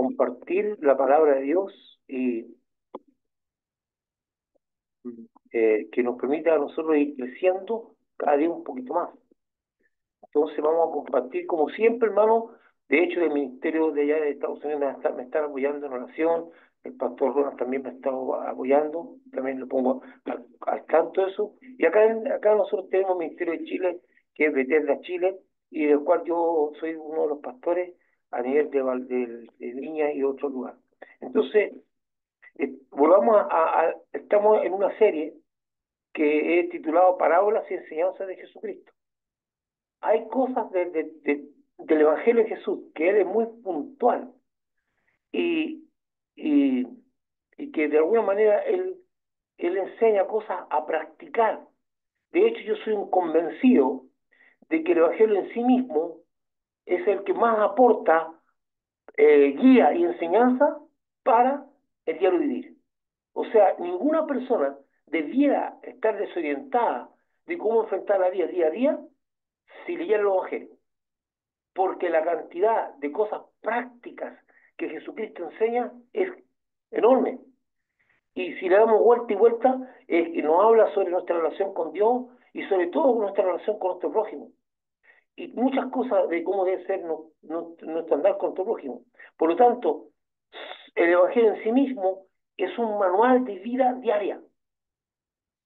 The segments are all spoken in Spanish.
compartir la palabra de Dios y que nos permita a nosotros ir creciendo cada día un poquito más. Entonces vamos a compartir, como siempre, hermano. De hecho, el ministerio de allá de Estados Unidos me está apoyando en oración. El pastor Ronald también me está apoyando. También lo pongo al tanto de eso. Y acá nosotros tenemos el ministerio de Chile, que es Bethesda Chile, y del cual yo soy uno de los pastores a nivel de Viña y de otros lugares. Entonces, volvamos estamos en una serie que he titulado Parábolas y enseñanzas de Jesucristo. Hay cosas del Evangelio de Jesús que él es muy puntual y, y, y que de alguna manera él enseña cosas a practicar. De hecho, yo soy un convencido de que el Evangelio en sí mismo es el que más aporta guía y enseñanza para el diario vivir. O sea, ninguna persona debiera estar desorientada de cómo enfrentar la vida día a día si leyera el Evangelio, porque la cantidad de cosas prácticas que Jesucristo enseña es enorme. Y si le damos vuelta y vuelta, nos habla sobre nuestra relación con Dios y sobre todo nuestra relación con nuestro prójimo. Y muchas cosas de cómo debe ser nuestro andar con nuestro prójimo. Por lo tanto, el Evangelio en sí mismo es un manual de vida diaria.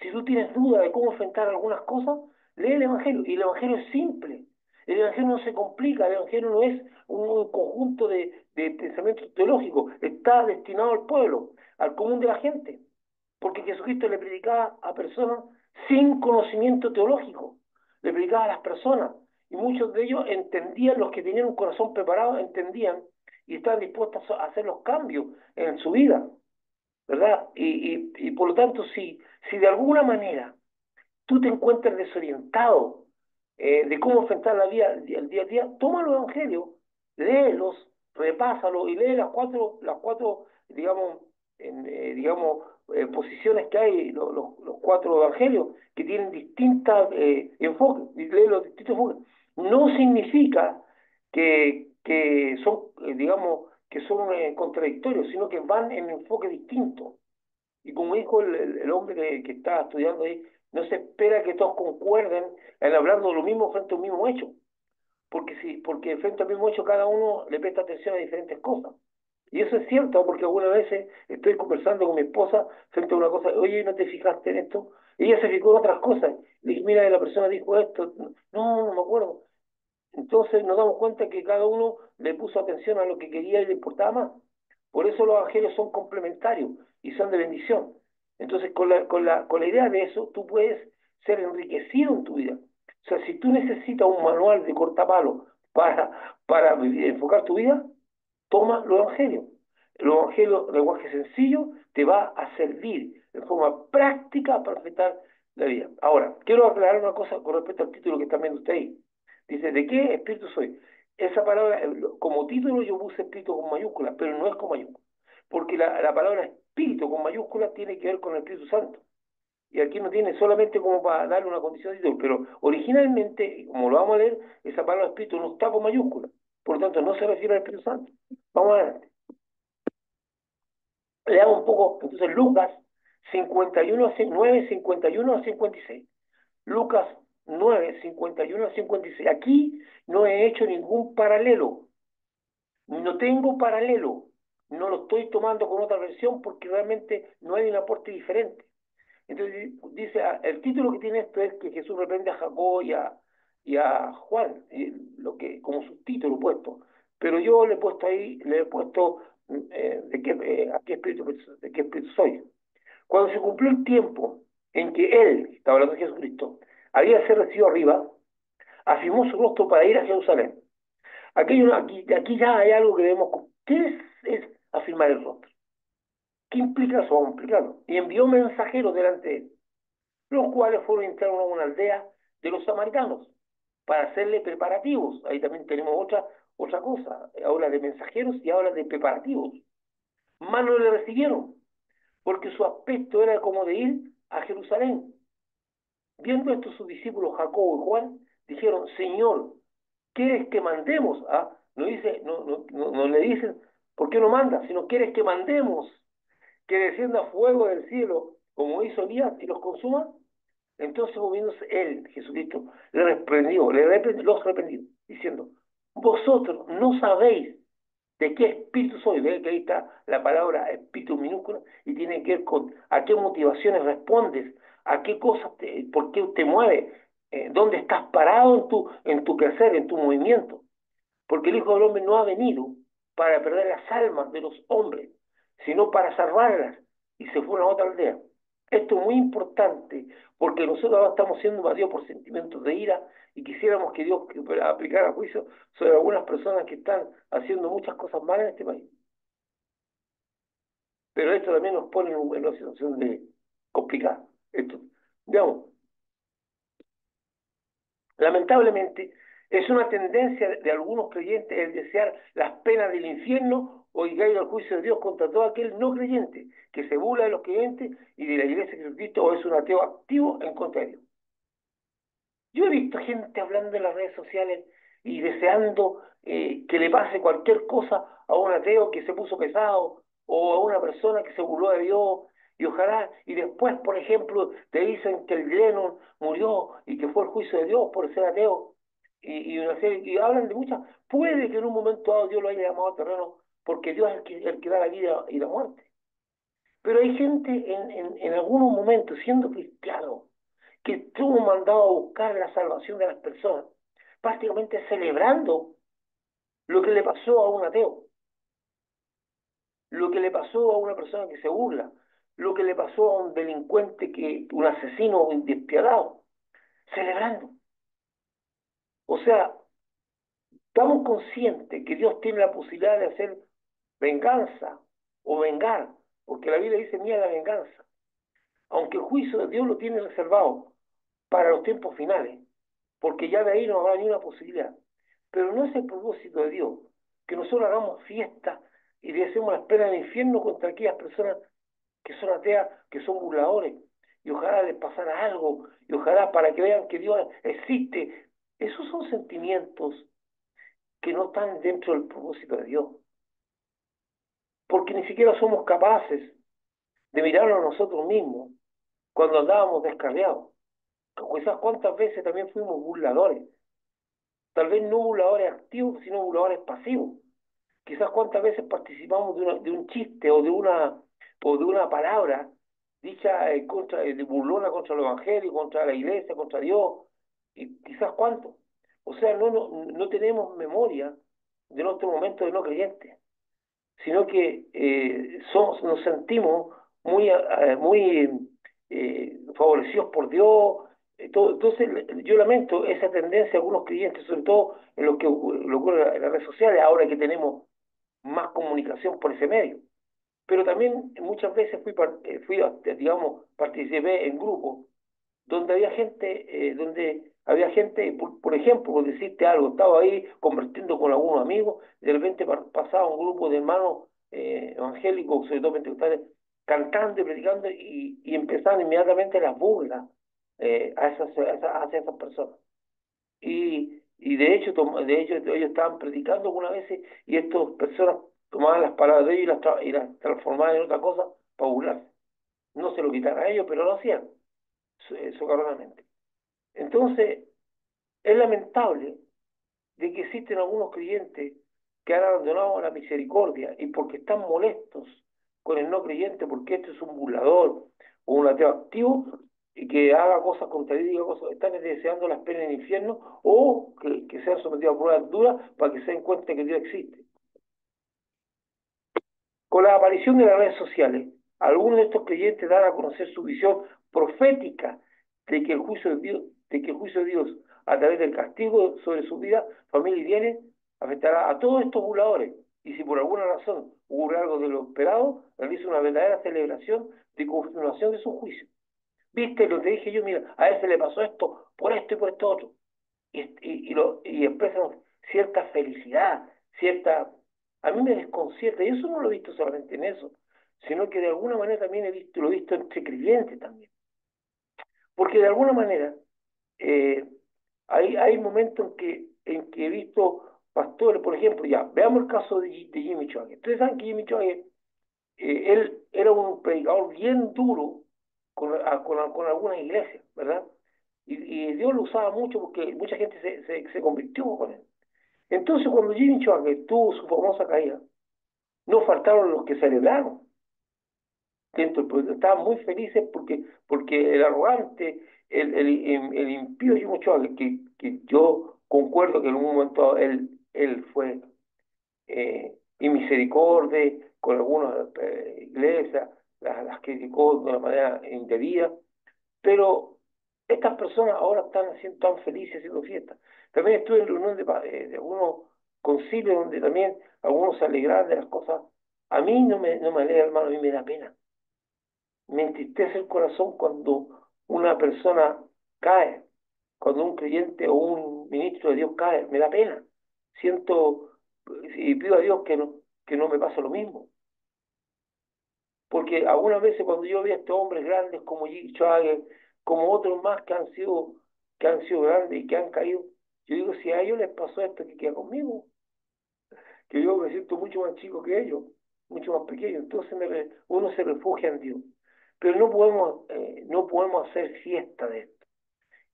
Si tú tienes duda de cómo enfrentar algunas cosas, lee el Evangelio. Y el Evangelio es simple. El Evangelio no se complica. El Evangelio no es un conjunto de pensamientos teológicos. Está destinado al pueblo, al común de la gente. Porque Jesucristo le predicaba a personas sin conocimiento teológico. Le predicaba a las personas. Y muchos de ellos entendían, los que tenían un corazón preparado, entendían y estaban dispuestos a hacer los cambios en su vida. ¿Verdad? Y por lo tanto, si de alguna manera tú te encuentras desorientado de cómo enfrentar la vida el día a día, toma los evangelios, léelos, repásalos y lee las cuatro, digamos, digamos posiciones que hay, los cuatro evangelios que tienen distintas enfoques, y lee los distintos enfoques. No significa que son, digamos, que son contradictorios, sino que van en enfoque distinto. Y como dijo el hombre que está estudiando ahí, no se espera que todos concuerden en hablar de lo mismo frente a un mismo hecho, porque frente al mismo hecho cada uno le presta atención a diferentes cosas. Y eso es cierto, porque algunas veces estoy conversando con mi esposa frente a una cosa, oye, ¿no te fijaste en esto? Y ella se fijó en otras cosas. Le dije, mira, la persona dijo esto. No, no me acuerdo. Entonces nos damos cuenta que cada uno le puso atención a lo que quería y le importaba más. Por eso los evangelios son complementarios y son de bendición. Entonces, con la idea de eso, tú puedes ser enriquecido en tu vida. O sea, si tú necesitas un manual de cortapalo para enfocar tu vida, toma los evangelios. El evangelio, lenguaje sencillo, te va a servir de forma práctica para enfrentar la vida. Ahora, quiero aclarar una cosa con respecto al título que están viendo ustedes ahí. Dice, ¿de qué espíritu soy? Esa palabra, como título yo puse espíritu con mayúsculas, pero no es con mayúsculas. Porque la palabra espíritu con mayúsculas tiene que ver con el Espíritu Santo. Y aquí no tiene solamente como para darle una condición de título, pero originalmente, como lo vamos a leer, esa palabra espíritu no está con mayúsculas. Por lo tanto, no se refiere al Espíritu Santo. Vamos adelante. Leamos un poco, entonces, Lucas 51, 9, 51 a 56. Lucas 9, 51 a 56. Aquí no he hecho ningún paralelo, no tengo paralelo, no lo estoy tomando con otra versión porque realmente no hay un aporte diferente. Entonces dice, el título que tiene esto es que Jesús reprende a Jacob y a Juan, como subtítulo puesto. Pero yo le he puesto ahí, le he puesto de qué espíritu soy. Cuando se cumplió el tiempo en que él, estaba hablando de Jesucristo, había sido recibido arriba, afirmó su rostro para ir a Jerusalén. Aquí ya hay algo que debemos. ¿Qué es afirmar el rostro? ¿Qué implica eso? Vamos a explicarlo. Y envió mensajeros delante de él, los cuales fueron a entrar a una aldea de los samaritanos para hacerle preparativos. Ahí también tenemos otra cosa. Habla de mensajeros y habla de preparativos. Más no le recibieron, porque su aspecto era como de ir a Jerusalén. Viendo esto sus discípulos Jacobo y Juan, dijeron, Señor, ¿quieres que mandemos? No le dicen, ¿Por qué no manda? Si no quieres que mandemos, que descienda fuego del cielo, como hizo Elías, y los consuma, entonces moviéndose él, Jesucristo, los reprendió, diciendo, vosotros no sabéis de qué espíritu soy. Ve que ahí está la palabra espíritu minúscula y tiene que ver con a qué motivaciones respondes, a qué cosas, por qué te mueve, dónde estás parado en tu quehacer, en tu movimiento. Porque el Hijo del Hombre no ha venido para perder las almas de los hombres, sino para salvarlas. Y se fue a otra aldea. Esto es muy importante porque nosotros ahora estamos siendo invadidos por sentimientos de ira y quisiéramos que Dios aplicara juicio sobre algunas personas que están haciendo muchas cosas malas en este país. Pero esto también nos pone en una situación de complicada. Esto, digamos, lamentablemente, es una tendencia de algunos creyentes el desear las penas del infierno o ir al juicio de Dios contra todo aquel no creyente que se burla de los creyentes y de la iglesia de Jesucristo o es un ateo activo en contra de Dios. Yo he visto gente hablando en las redes sociales y deseando que le pase cualquier cosa a un ateo que se puso pesado o a una persona que se burló de Dios y ojalá, y después, por ejemplo, te dicen que el Lennon murió y que fue el juicio de Dios por ser ateo y hablan de muchas, puede que en un momento dado Dios lo haya llamado al terreno porque Dios es el que da la vida y la muerte. Pero hay gente en algunos momentos, siendo cristiano, que estuvo mandado a buscar la salvación de las personas, prácticamente celebrando lo que le pasó a un ateo, lo que le pasó a una persona que se burla, lo que le pasó a un delincuente, un asesino despiadado, celebrando. O sea, estamos conscientes que Dios tiene la posibilidad de hacer venganza o vengar, porque la Biblia dice mía la venganza, aunque el juicio de Dios lo tiene reservado para los tiempos finales, porque ya de ahí no habrá ni una posibilidad. Pero no es el propósito de Dios que nosotros hagamos fiesta y deseemos la pena del infierno contra aquellas personas que son ateas, que son burladores, y ojalá les pasara algo, y ojalá para que vean que Dios existe. Esos son sentimientos que no están dentro del propósito de Dios, porque ni siquiera somos capaces de mirarnos a nosotros mismos cuando andábamos descarriados. Quizás cuántas veces también fuimos burladores, tal vez no burladores activos, sino burladores pasivos. Quizás cuántas veces participamos de un chiste o de una palabra dicha de burlona contra el Evangelio, contra la iglesia, contra Dios, y quizás cuánto. O sea, no tenemos memoria de nuestro momento de no creyente, sino que nos sentimos muy favorecidos por Dios. Entonces, yo lamento esa tendencia de algunos creyentes, sobre todo en lo que ocurre en las redes sociales, ahora que tenemos más comunicación por ese medio. Pero también muchas veces digamos, participé en grupos donde había gente, por ejemplo, por decirte algo, estaba ahí convirtiendo con algunos amigos, y de repente pasaba un grupo de hermanos evangélicos, sobre todo pentecostales, cantando y predicando, y empezaban inmediatamente las burlas hacia esas personas. Y de hecho ellos estaban predicando algunas veces y estas personas tomaban las palabras de ellos y las transformaban en otra cosa para burlarse. No se lo quitaron a ellos, pero lo hacían socarronamente. Entonces, es lamentable de que existen algunos creyentes que han abandonado la misericordia y porque están molestos con el no creyente, porque este es un burlador o un ateo activo y que haga cosas contrarias, diga cosas, están deseando las penas en el infierno o que sean sometidos a pruebas duras para que se den cuenta que Dios existe. Con la aparición de las redes sociales, algunos de estos creyentes dan a conocer su visión profética de que el juicio de Dios, a través del castigo sobre su vida, familia y bienes, afectará a todos estos burladores. Y si por alguna razón ocurre algo de lo esperado, realiza una verdadera celebración de confirmación de su juicio. ¿Viste lo que dije yo? Mira, a él se le pasó esto, por esto y por esto otro. Y expresan cierta felicidad, cierta... A mí me desconcierta, y eso no lo he visto solamente en eso, sino que de alguna manera también lo he visto entre creyentes también. Porque de alguna manera eh, hay momentos en que he visto pastores, por ejemplo, ya, veamos el caso de Jimmy Chwack. Ustedes saben que Jimmy Chwack, él era un predicador bien duro con algunas iglesias, ¿verdad? Y Dios lo usaba mucho porque mucha gente se convirtió con él. Entonces, cuando Jimmy Chwack tuvo su famosa caída, no faltaron los que celebraron dentro del proyecto. Estaban muy felices porque el arrogante, el impío Jimmy Chwack, que yo concuerdo que en un momento él fue y misericordia con algunas iglesias, las criticó de una manera indebida, pero estas personas ahora están haciendo tan felices haciendo fiestas. También estuve en reunión de algunos concilios donde también algunos se alegraban de las cosas. A mí no me alegra, hermano, a mí me da pena. Me entristece el corazón cuando una persona cae, cuando un creyente o un ministro de Dios cae, me da pena. Siento y pido a Dios que no me pase lo mismo. Porque algunas veces cuando yo veo a estos hombres grandes como G. Schwager, como otros más que han sido grandes y que han caído, yo digo, si a ellos les pasó esto, ¿qué queda conmigo? Que yo me siento mucho más chico que ellos, mucho más pequeño. Entonces uno se refugia en Dios. Pero no podemos hacer fiesta de esto.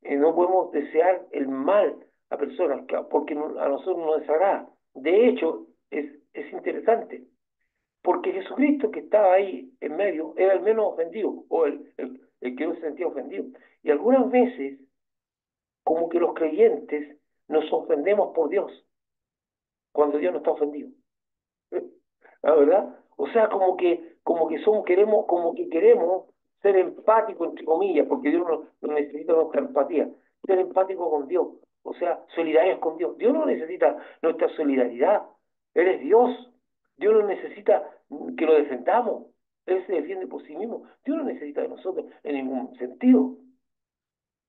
No podemos desear el mal a personas, porque a nosotros nos desagrada. De hecho, es interesante. Porque Jesucristo que estaba ahí en medio era el menos ofendido, o el que no se sentía ofendido. Y algunas veces, como que los creyentes nos ofendemos por Dios, cuando Dios no está ofendido. ¿La verdad? O sea, como que queremos ser empáticos, entre comillas, porque Dios no necesita nuestra empatía, ser empáticos con Dios, o sea, solidarios con Dios. Dios no necesita nuestra solidaridad, Él es Dios. Dios no necesita que lo defendamos, Él se defiende por sí mismo. Dios no necesita de nosotros en ningún sentido.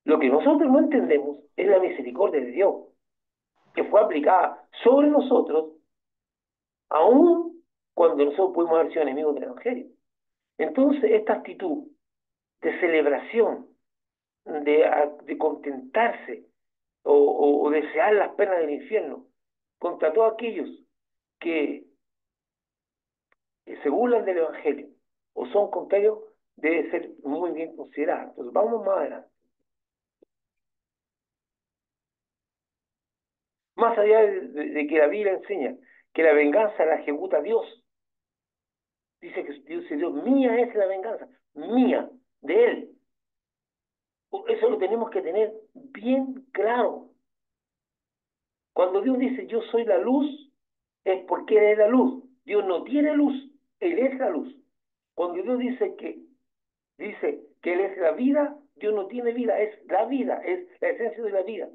Lo que nosotros no entendemos es la misericordia de Dios, que fue aplicada sobre nosotros aún cuando nosotros pudimos haber sido enemigos del Evangelio. Entonces, esta actitud de celebración, de contentarse o desear las penas del infierno contra todos aquellos que se burlan del Evangelio o son contrarios, debe ser muy bien considerada. Entonces, vamos más adelante. Más allá de que la Biblia enseña que la venganza la ejecuta Dios, dice que Dios, mía es la venganza, mía, de Él. Eso lo tenemos que tener bien claro. Cuando Dios dice yo soy la luz, es porque Él es la luz. Dios no tiene luz, Él es la luz. Cuando Dios dice que Él es la vida, Dios no tiene vida, es la vida, es la esencia de la vida.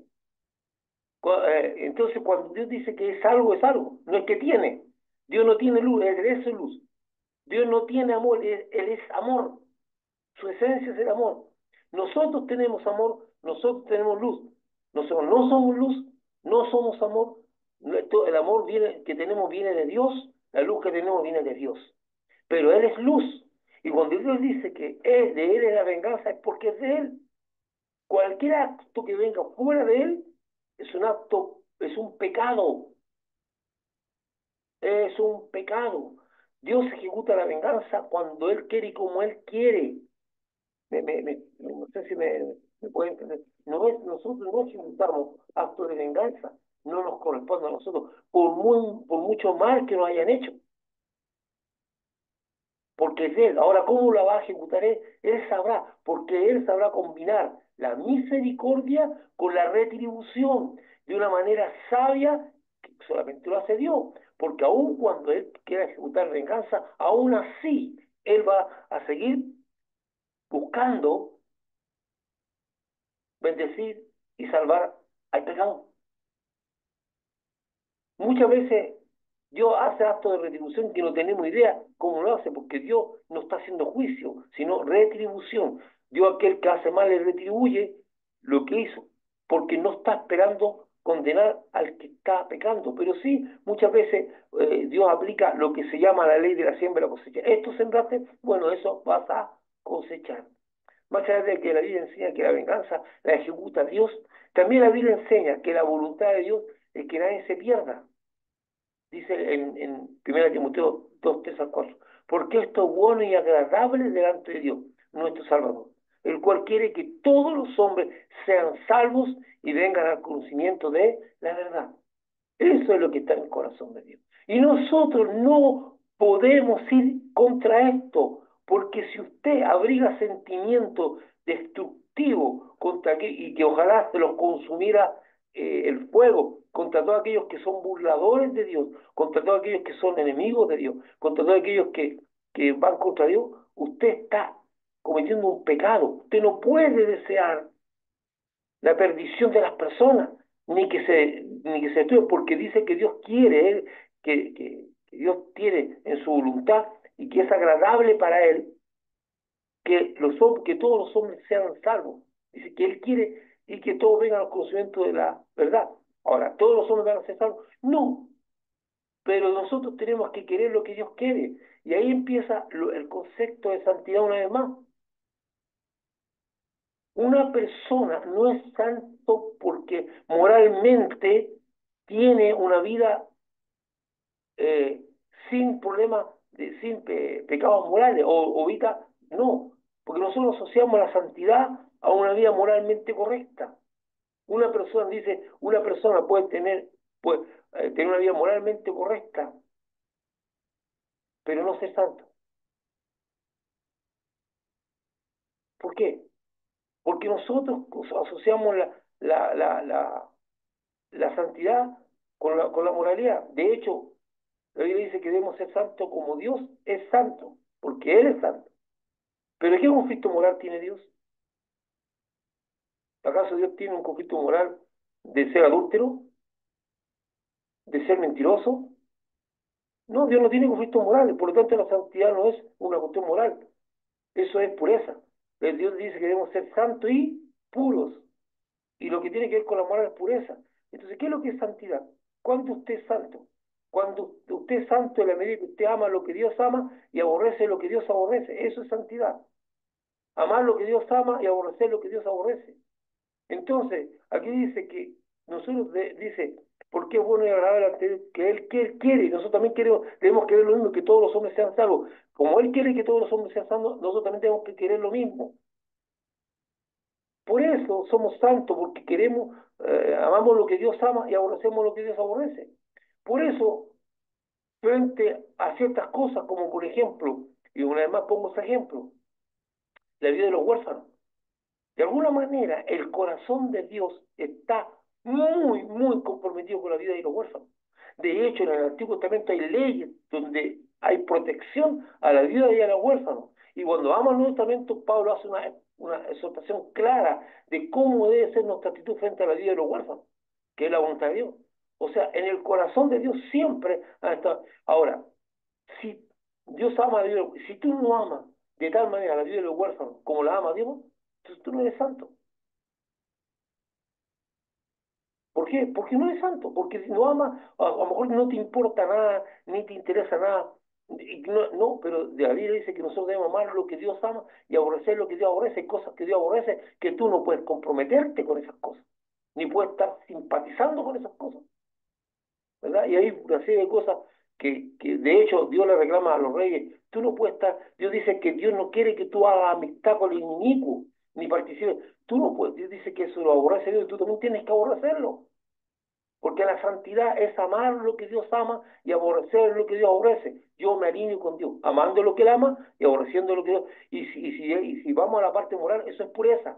Entonces, cuando Dios dice que es algo, no es que tiene. Dios no tiene luz, Él es luz. Dios no tiene amor, Él es amor. Su esencia es el amor. Nosotros tenemos amor, nosotros tenemos luz. Nosotros no somos luz, no somos amor. El amor que tenemos viene de Dios, la luz que tenemos viene de Dios. Pero Él es luz. Y cuando Dios dice que de Él es la venganza, es porque es de Él. Cualquier acto que venga fuera de Él es un acto, es un pecado. Es un pecado. Dios ejecuta la venganza cuando Él quiere y como Él quiere. No sé si me puede entender. Nosotros no ejecutamos actos de venganza, no nos corresponde a nosotros, por mucho mal que nos hayan hecho, porque es Él. Ahora, ¿cómo la va a ejecutar Él? Él sabrá, porque Él sabrá combinar la misericordia con la retribución de una manera sabia que solamente lo hace Dios, porque aun cuando Él quiera ejecutar venganza, aún así Él va a seguir buscando bendecir y salvar al pecado. Muchas veces Dios hace actos de retribución que no tenemos idea cómo lo hace, porque Dios no está haciendo juicio, sino retribución. Dios aquel que hace mal le retribuye lo que hizo, porque no está esperando condenar al que está pecando, pero sí muchas veces Dios aplica lo que se llama la ley de la siembra y la cosecha. Esto sembraste, bueno, eso vas a cosechar. Más allá de que la Biblia enseña que la venganza la ejecuta Dios, también la Biblia enseña que la voluntad de Dios es que nadie se pierda. Dice en 1 Timoteo 2, 3 al 4, porque esto es bueno y agradable delante de Dios, nuestro Salvador, el cual quiere que todos los hombres sean salvos y vengan al conocimiento de la verdad. Eso es lo que está en el corazón de Dios. Y nosotros no podemos ir contra esto, porque si usted abriga sentimientos destructivos contra aquel, y que ojalá se los consumiera el fuego, contra todos aquellos que son burladores de Dios, contra todos aquellos que son enemigos de Dios, contra todos aquellos que van contra Dios, usted está cometiendo un pecado. Usted no puede desear la perdición de las personas, ni que se destruya, porque dice que Dios quiere, que Dios tiene en su voluntad y que es agradable para Él que todos los hombres sean salvos. Dice que Él quiere y que todos vengan al conocimiento de la verdad. Ahora, ¿todos los hombres van a ser salvos? No, pero nosotros tenemos que querer lo que Dios quiere. Y ahí empieza el concepto de santidad una vez más. Una persona no es santo porque moralmente tiene una vida eh, sin problemas, sin pecados morales o evita, no, porque nosotros asociamos la santidad a una vida moralmente correcta. Una persona dice, una persona puede tener una vida moralmente correcta, pero no ser santo. ¿Por qué? Porque nosotros asociamos la santidad con la moralidad. De hecho, la Biblia dice que debemos ser santos como Dios es santo, porque Él es santo. ¿Pero qué conflicto moral tiene Dios? ¿Acaso Dios tiene un conflicto moral de ser adúltero, de ser mentiroso? No, Dios no tiene conflictos morales, por lo tanto la santidad no es una cuestión moral, eso es pureza. Dios dice que debemos ser santos y puros, y lo que tiene que ver con la moral es pureza. Entonces, ¿qué es lo que es santidad? ¿Cuándo usted es santo? Cuando usted es santo en la medida que usted ama lo que Dios ama y aborrece lo que Dios aborrece, eso es santidad. Amar lo que Dios ama y aborrecer lo que Dios aborrece. Entonces, aquí dice que dice, porque es bueno y agradable ante Él, que Él quiere, y nosotros también tenemos que ver lo mismo, que todos los hombres sean salvos. Como Él quiere que todos los hombres sean salvos, nosotros también tenemos que querer lo mismo. Por eso somos santos, porque amamos lo que Dios ama y aborrecemos lo que Dios aborrece. Por eso, frente a ciertas cosas, como por ejemplo, y una vez más pongo ese ejemplo, la vida de los huérfanos. De alguna manera, el corazón de Dios está muy, muy comprometido con la vida de los huérfanos. De hecho, en el Antiguo Testamento hay leyes donde hay protección a la vida y a los huérfanos. Y cuando vamos al Nuevo Testamento, Pablo hace una exhortación clara de cómo debe ser nuestra actitud frente a la vida de los huérfanos, que es la voluntad de Dios. O sea, en el corazón de Dios siempre ha estado. Ahora, si Dios ama a Dios, si tú no amas de tal manera la vida de los huérfanos como la ama Dios, entonces tú no eres santo. ¿Por qué? Porque no eres santo, porque si no amas, a lo mejor no te importa nada, ni te interesa nada. Y no, no, pero de la Biblia dice que nosotros debemos amar lo que Dios ama y aborrecer lo que Dios aborrece. Hay cosas que Dios aborrece que tú no puedes comprometerte con esas cosas, ni puedes estar simpatizando con esas cosas, ¿verdad? Y hay una serie de cosas que de hecho Dios le reclama a los reyes. Tú no puedes estar, Dios dice que Dios no quiere que tú hagas amistad con el inicuo, ni participes. Tú no puedes, Dios dice que eso lo aborrece Dios y tú también tienes que aborrecerlo. Porque la santidad es amar lo que Dios ama y aborrecer lo que Dios aborrece. Yo me alineo con Dios, amando lo que Él ama y aborreciendo lo que Dios. Y si vamos a la parte moral, eso es pureza.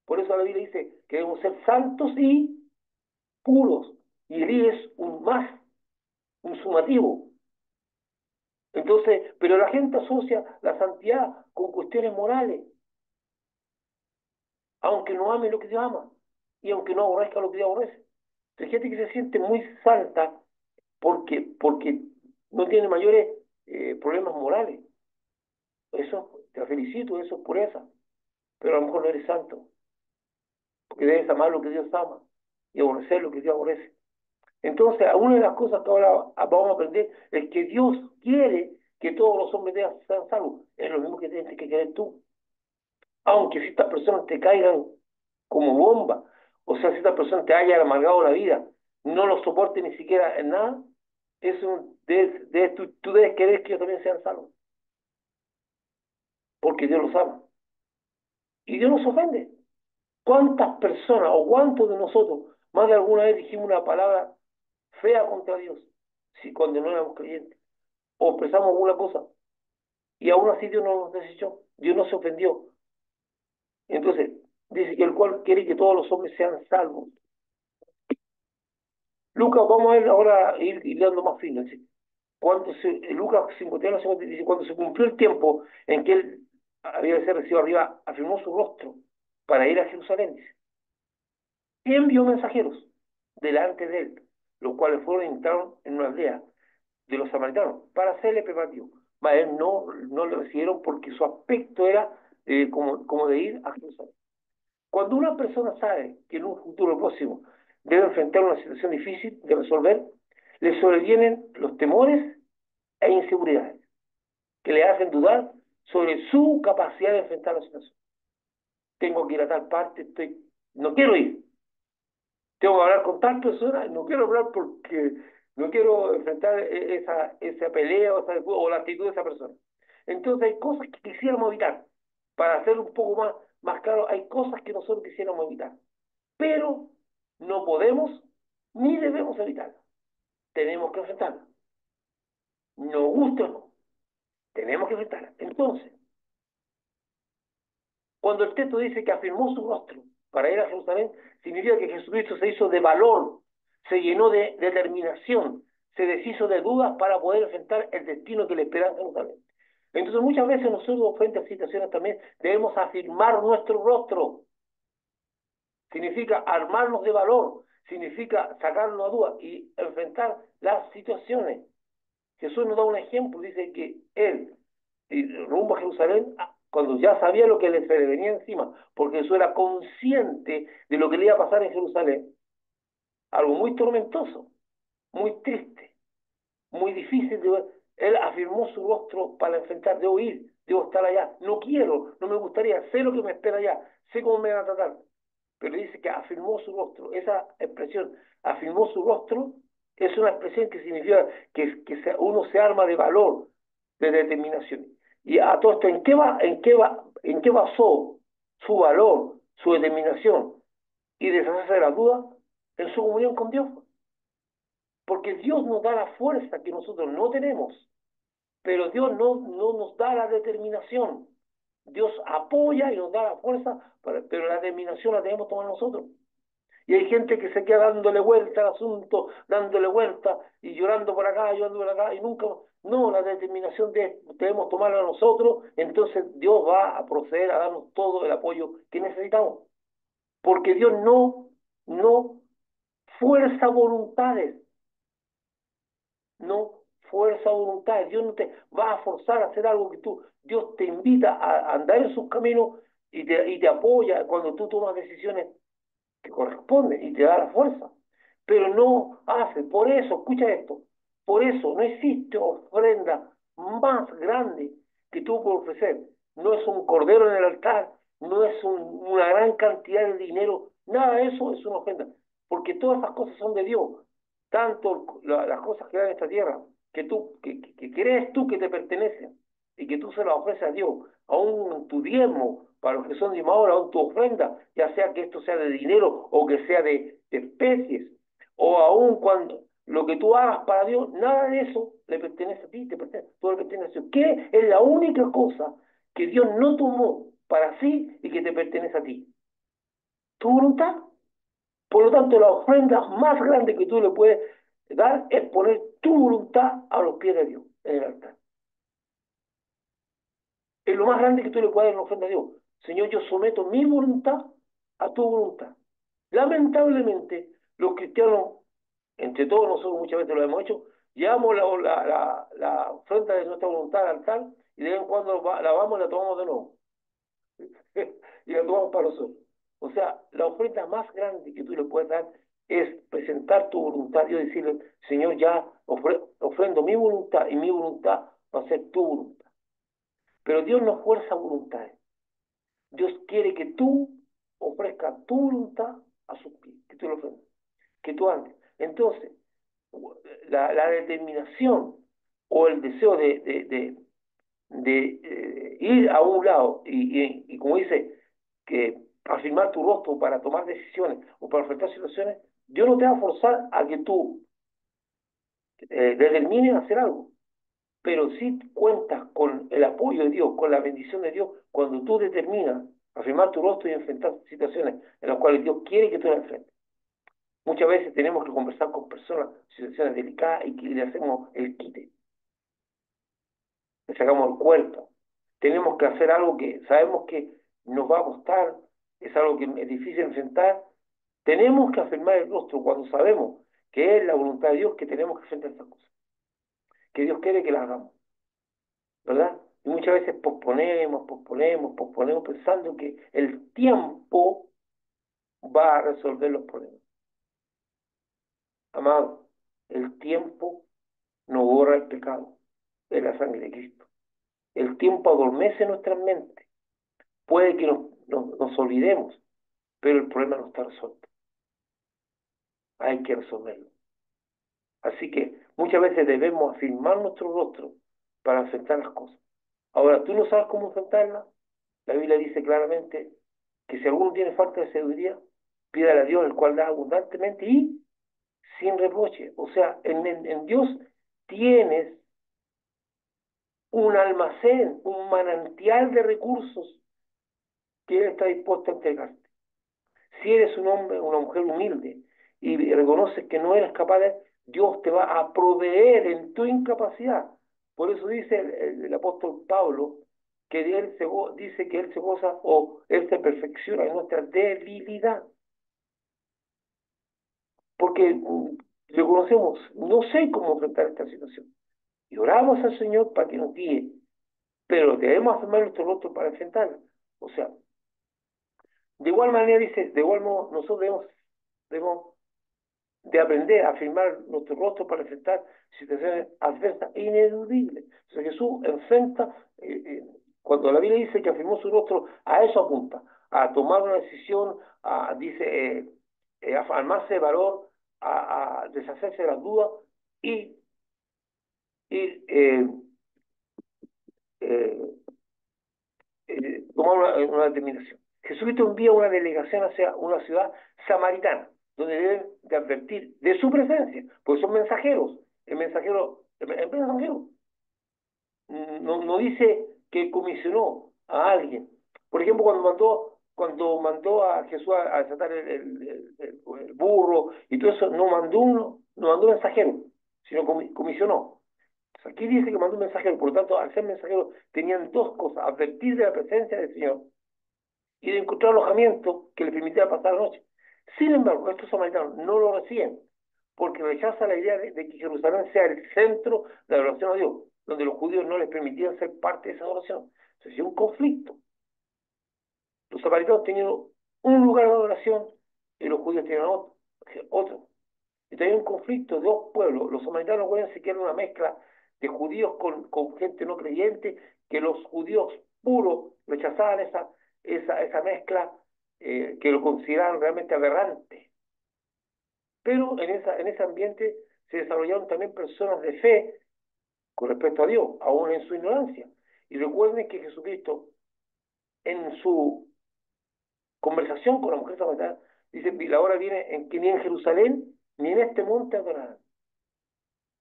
Por eso la Biblia dice que debemos ser santos y puros. Y el I es un sumativo. Entonces, pero la gente asocia la santidad con cuestiones morales, aunque no ame lo que Dios ama y aunque no aborrezca lo que Dios aborrece. Hay gente que se siente muy santa porque no tiene mayores problemas morales. Eso, te felicito, eso es pureza. Pero a lo mejor no eres santo, porque debes amar lo que Dios ama y aborrecer lo que Dios aborrece. Entonces, una de las cosas que ahora vamos a aprender es que Dios quiere que todos los hombres sean salvos. Es lo mismo que tienes que querer tú. Aunque si estas personas te caigan como bomba, o sea, si estas personas te hayan amargado la vida, no los soporte ni siquiera en nada, tú debes querer que ellos también sean salvos, porque Dios los ama. Y Dios nos ofende. ¿Cuántas personas o cuántos de nosotros más de alguna vez dijimos una palabra fea contra Dios, si cuando no éramos creyentes, o expresamos alguna cosa, y aún así Dios no nos desechó, Dios no se ofendió? Entonces, dice que el cual quiere que todos los hombres sean salvos. Lucas, vamos a ver ahora, ir dando más fino. Dice, Lucas 51, dice, cuando se cumplió el tiempo en que él había de ser recibido arriba, afirmó su rostro para ir a Jerusalén, dice, y envió mensajeros delante de él, los cuales fueron y entraron en una aldea de los samaritanos para hacerle preparativo. Mas él no le recibieron porque su aspecto era como de ir a Jerusalén. Cuando una persona sabe que en un futuro próximo debe enfrentar una situación difícil de resolver, le sobrevienen los temores e inseguridades que le hacen dudar sobre su capacidad de enfrentar la situación. Tengo que ir a tal parte, no quiero ir. Tengo que hablar con tal persona, no quiero hablar porque no quiero enfrentar esa pelea o la actitud de esa persona. Entonces hay cosas que quisiéramos evitar. Para hacerlo un poco más claro, hay cosas que nosotros quisiéramos evitar, pero no podemos ni debemos evitarlas. Tenemos que enfrentarlas. Nos gusta o no, tenemos que enfrentarlas. Entonces, cuando el texto dice que afirmó su rostro para ir a Jerusalén, significa que Jesucristo se hizo de valor, se llenó de determinación, se deshizo de dudas para poder enfrentar el destino que le espera en Jerusalén. Entonces muchas veces nosotros frente a situaciones también debemos afirmar nuestro rostro. Significa armarnos de valor, significa sacarnos a dudas y enfrentar las situaciones. Jesús nos da un ejemplo, dice que él, rumbo a Jerusalén, cuando ya sabía lo que se le venía encima, porque Jesús era consciente de lo que le iba a pasar en Jerusalén, algo muy tormentoso, muy triste, muy difícil de ver. Él afirmó su rostro para enfrentar, debo ir, debo estar allá, no quiero, no me gustaría, sé lo que me espera allá, sé cómo me van a tratar, pero dice que afirmó su rostro. Esa expresión, afirmó su rostro, es una expresión que significa uno se arma de valor, de determinación. Y a todo esto, en qué basó su valor, su determinación y deshacerse de la duda? En su comunión con Dios. Porque Dios nos da la fuerza que nosotros no tenemos, pero Dios no nos da la determinación. Dios apoya y nos da la fuerza, pero la determinación la tenemos que tomar nosotros. Y hay gente que se queda dándole vuelta al asunto, dándole vuelta y llorando por acá, llorando por acá, y nunca, no, la determinación debemos tomarla nosotros, entonces Dios va a proceder a darnos todo el apoyo que necesitamos. Porque Dios no fuerza voluntades, no fuerza voluntades. Dios no te va a forzar a hacer algo que Dios te invita a andar en sus caminos y te apoya cuando tú tomas decisiones que corresponde y te da la fuerza, pero no hace. Por eso, escucha esto, por eso no existe ofrenda más grande que tú puedes ofrecer. No es un cordero en el altar, no es una gran cantidad de dinero, nada de eso es una ofrenda, porque todas esas cosas son de Dios, tanto las cosas que dan en esta tierra, que crees tú que te pertenecen y que tú se las ofreces a Dios, aún tu diezmo, para los que son diezmadores, aún tu ofrenda, ya sea que esto sea de dinero o que sea de especies, o aún cuando lo que tú hagas para Dios, nada de eso le pertenece a ti, te pertenece, todo le pertenece a Dios. ¿Qué es la única cosa que Dios no tomó para sí y que te pertenece a ti? Tu voluntad. Por lo tanto, la ofrenda más grande que tú le puedes dar es poner tu voluntad a los pies de Dios en el altar. Es lo más grande que tú le puedes dar en ofrenda a Dios. Señor, yo someto mi voluntad a tu voluntad. Lamentablemente, los cristianos, entre todos nosotros muchas veces lo hemos hecho, llevamos la ofrenda de nuestra voluntad al altar y de vez en cuando la vamos y la tomamos de nuevo. Y la tomamos para nosotros. O sea, la ofrenda más grande que tú le puedes dar es presentar tu voluntad y decirle, Señor, ya ofrendo mi voluntad y mi voluntad va a ser tu voluntad. Pero Dios no fuerza voluntades. Dios quiere que tú ofrezcas tu voluntad a sus pies, que tú lo ofrendas, que tú andes. Entonces, la determinación o el deseo de ir a un lado y como dice, que afirmar tu rostro para tomar decisiones o para enfrentar situaciones, Dios no te va a forzar a que tú determines hacer algo, pero si cuentas con el apoyo de Dios, con la bendición de Dios, cuando tú determinas afirmar tu rostro y enfrentar situaciones en las cuales Dios quiere que tú las enfrentes. Muchas veces tenemos que conversar con personas, situaciones delicadas y que le hacemos el quite, le sacamos el cuerpo. Tenemos que hacer algo que sabemos que nos va a costar, es algo que es difícil enfrentar. Tenemos que afirmar el rostro cuando sabemos que es la voluntad de Dios que tenemos que enfrentar estas cosas, que Dios quiere que las hagamos, ¿verdad? Y muchas veces posponemos pensando que el tiempo va a resolver los problemas. Amado, el tiempo no borra el pecado de la sangre de Cristo. El tiempo adormece nuestras mentes. Puede que nos olvidemos, pero el problema no está resuelto. Hay que resolverlo. Así que muchas veces debemos afirmar nuestro rostro para enfrentar las cosas. Ahora, tú no sabes cómo enfrentarlas. La Biblia dice claramente que si alguno tiene falta de sabiduría, pídale a Dios, el cual da abundantemente y sin reproche. O sea, en Dios tienes un almacén, un manantial de recursos que Él está dispuesto a entregarte. Si eres un hombre, una mujer humilde y reconoces que no eres capaz de, Dios te va a proveer en tu incapacidad. Por eso dice el apóstol Pablo que dice que Él se goza o Él se perfecciona en nuestra debilidad. Porque reconocemos, no sé cómo enfrentar esta situación. Y oramos al Señor para que nos guíe, pero debemos afirmar nuestro rostro para enfrentarla. O sea, de igual manera dice, de igual modo, nosotros debemos de aprender a afirmar nuestro rostro para enfrentar situaciones adversas e ineludibles. O sea, Jesús enfrenta, cuando la Biblia dice que afirmó su rostro, a eso apunta, a tomar una decisión, a armarse de valor, a deshacerse de las dudas y ir eh, tomar una determinación. Jesucristo envía una delegación hacia una ciudad samaritana, donde deben de advertir de su presencia, porque son mensajeros. El mensajero no dice que comisionó a alguien. Por ejemplo, cuando mandó a Jesús a desatar el burro y todo eso, no mandó mensajero, sino comisionó. Aquí dice que mandó un mensajero, por lo tanto, al ser mensajero, tenían dos cosas: advertir de la presencia del Señor y de encontrar alojamiento que le permitiera pasar la noche. Sin embargo, estos samaritanos no lo reciben, porque rechazan la idea de que Jerusalén sea el centro de la adoración a Dios, donde los judíos no les permitían ser parte de esa adoración. Entonces, hay un conflicto. Los samaritanos tenían un lugar de adoración y los judíos tenían otro. Y hay un conflicto de dos pueblos. Los samaritanos, acuérdense que era una mezcla de judíos con gente no creyente, que los judíos puros rechazaban esa mezcla, que lo consideraban realmente aberrante. Pero en ese ambiente se desarrollaron también personas de fe con respecto a Dios, aún en su ignorancia. Y recuerden que Jesucristo, en su conversación con la mujer samaritana, dice: la hora viene en que ni en Jerusalén ni en este monte adorarán.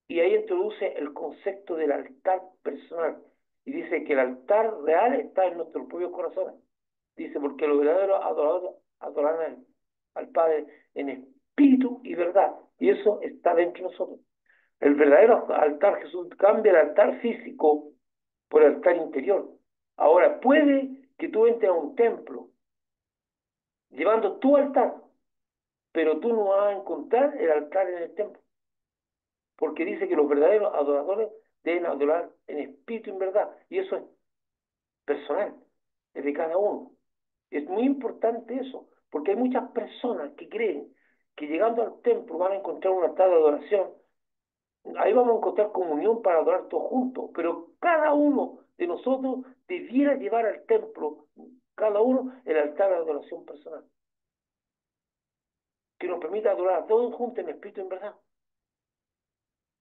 Y ahí introduce el concepto del altar personal. Y dice que el altar real está en nuestros propios corazones. Dice, porque los verdaderos adoradores adorarán al Padre en espíritu y verdad. Y eso está dentro de nosotros. El verdadero altar, Jesús cambia el altar físico por el altar interior. Ahora, puede que tú entres a un templo llevando tu altar, pero tú no vas a encontrar el altar en el templo, porque dice que los verdaderos adoradores deben adorar en espíritu y en verdad, y eso es personal, es de cada uno. Es muy importante eso, porque hay muchas personas que creen que llegando al templo van a encontrar un altar de adoración. Ahí vamos a encontrar comunión para adorar todos juntos, pero cada uno de nosotros debiera llevar al templo, cada uno, el altar de adoración personal, que nos permita adorar a todos juntos en espíritu y en verdad,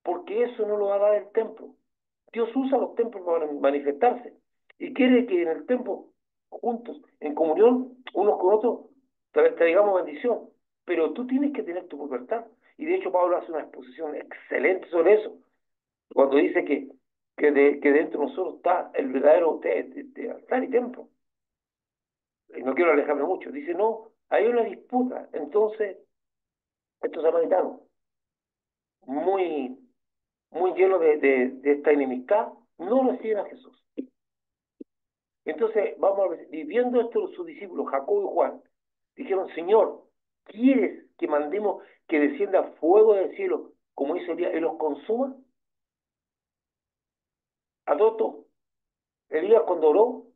porque eso no lo va a dar el templo. Dios usa los templos para manifestarse y quiere que en el templo, juntos, en comunión, unos con otros, traigamos bendición. Pero tú tienes que tener tu libertad. Y de hecho Pablo hace una exposición excelente sobre eso, cuando dice que dentro de nosotros está el verdadero altar y templo. Y no quiero alejarme mucho. Dice, no, hay una disputa. Entonces, estos samaritanos, muy, muy llenos de esta enemistad, no reciben a Jesús. Entonces, vamos a ver, y viendo esto sus discípulos, Jacobo y Juan, dijeron, Señor, ¿quieres que mandemos que descienda fuego del cielo, como hizo Elías, y los consuma? A todo, Elías cuando oró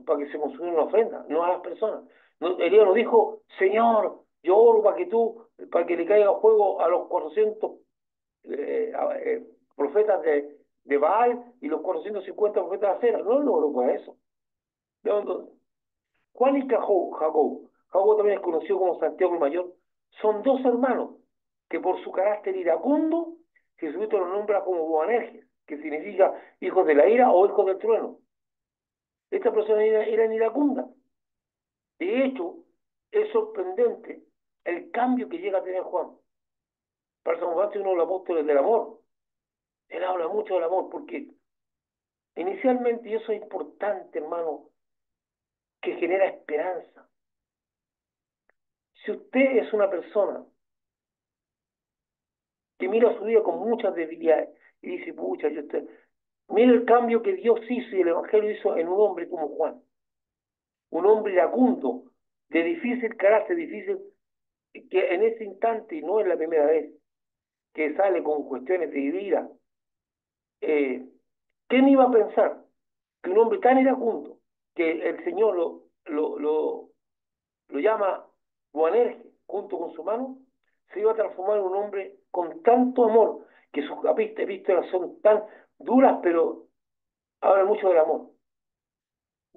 para que se consumiera una ofrenda, no a las personas. No, Elías no dijo, Señor, yo oro para que para que le caiga fuego a los 400 profetas de Baal y los 450 profetas de Acera. No, no oró para eso. No, no. Juan y Jacobo también es conocido como Santiago el Mayor, son dos hermanos que por su carácter iracundo, Jesucristo los nombra como Boanerges, que significa hijos de la ira o hijos del trueno. Estas personas eran iracundas. De hecho, es sorprendente el cambio que llega a tener Juan. Para San Juan es uno de los apóstoles del amor. Él habla mucho del amor porque inicialmente, y eso es importante, hermano, que genera esperanza. Si usted es una persona que mira su vida con muchas debilidades y dice, pucha, mira el cambio que Dios hizo y el Evangelio hizo en un hombre como Juan, un hombre iracundo, de difícil carácter, difícil, que en ese instante, y no es la primera vez, que sale con cuestiones de vida, eh, ¿quién iba a pensar que un hombre tan iracundo, que el Señor lo llama Boanerges, junto con su mano, se iba a transformar en un hombre con tanto amor, que sus epístolas son tan duras, pero hablan mucho del amor.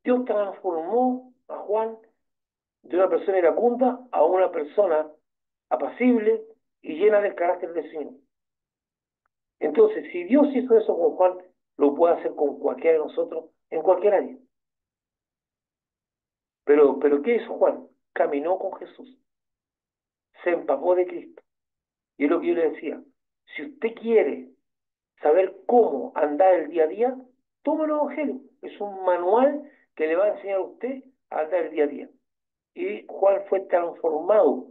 Dios transformó a Juan de una persona iracunda a una persona apacible y llena del carácter del Señor. Entonces, si Dios hizo eso con Juan, lo puede hacer con cualquiera de nosotros en cualquier área. Pero ¿qué hizo Juan? Caminó con Jesús, se empapó de Cristo. Y es lo que yo le decía, si usted quiere saber cómo andar el día a día, tome el Evangelio. Es un manual que le va a enseñar a usted a andar el día a día. Y Juan fue transformado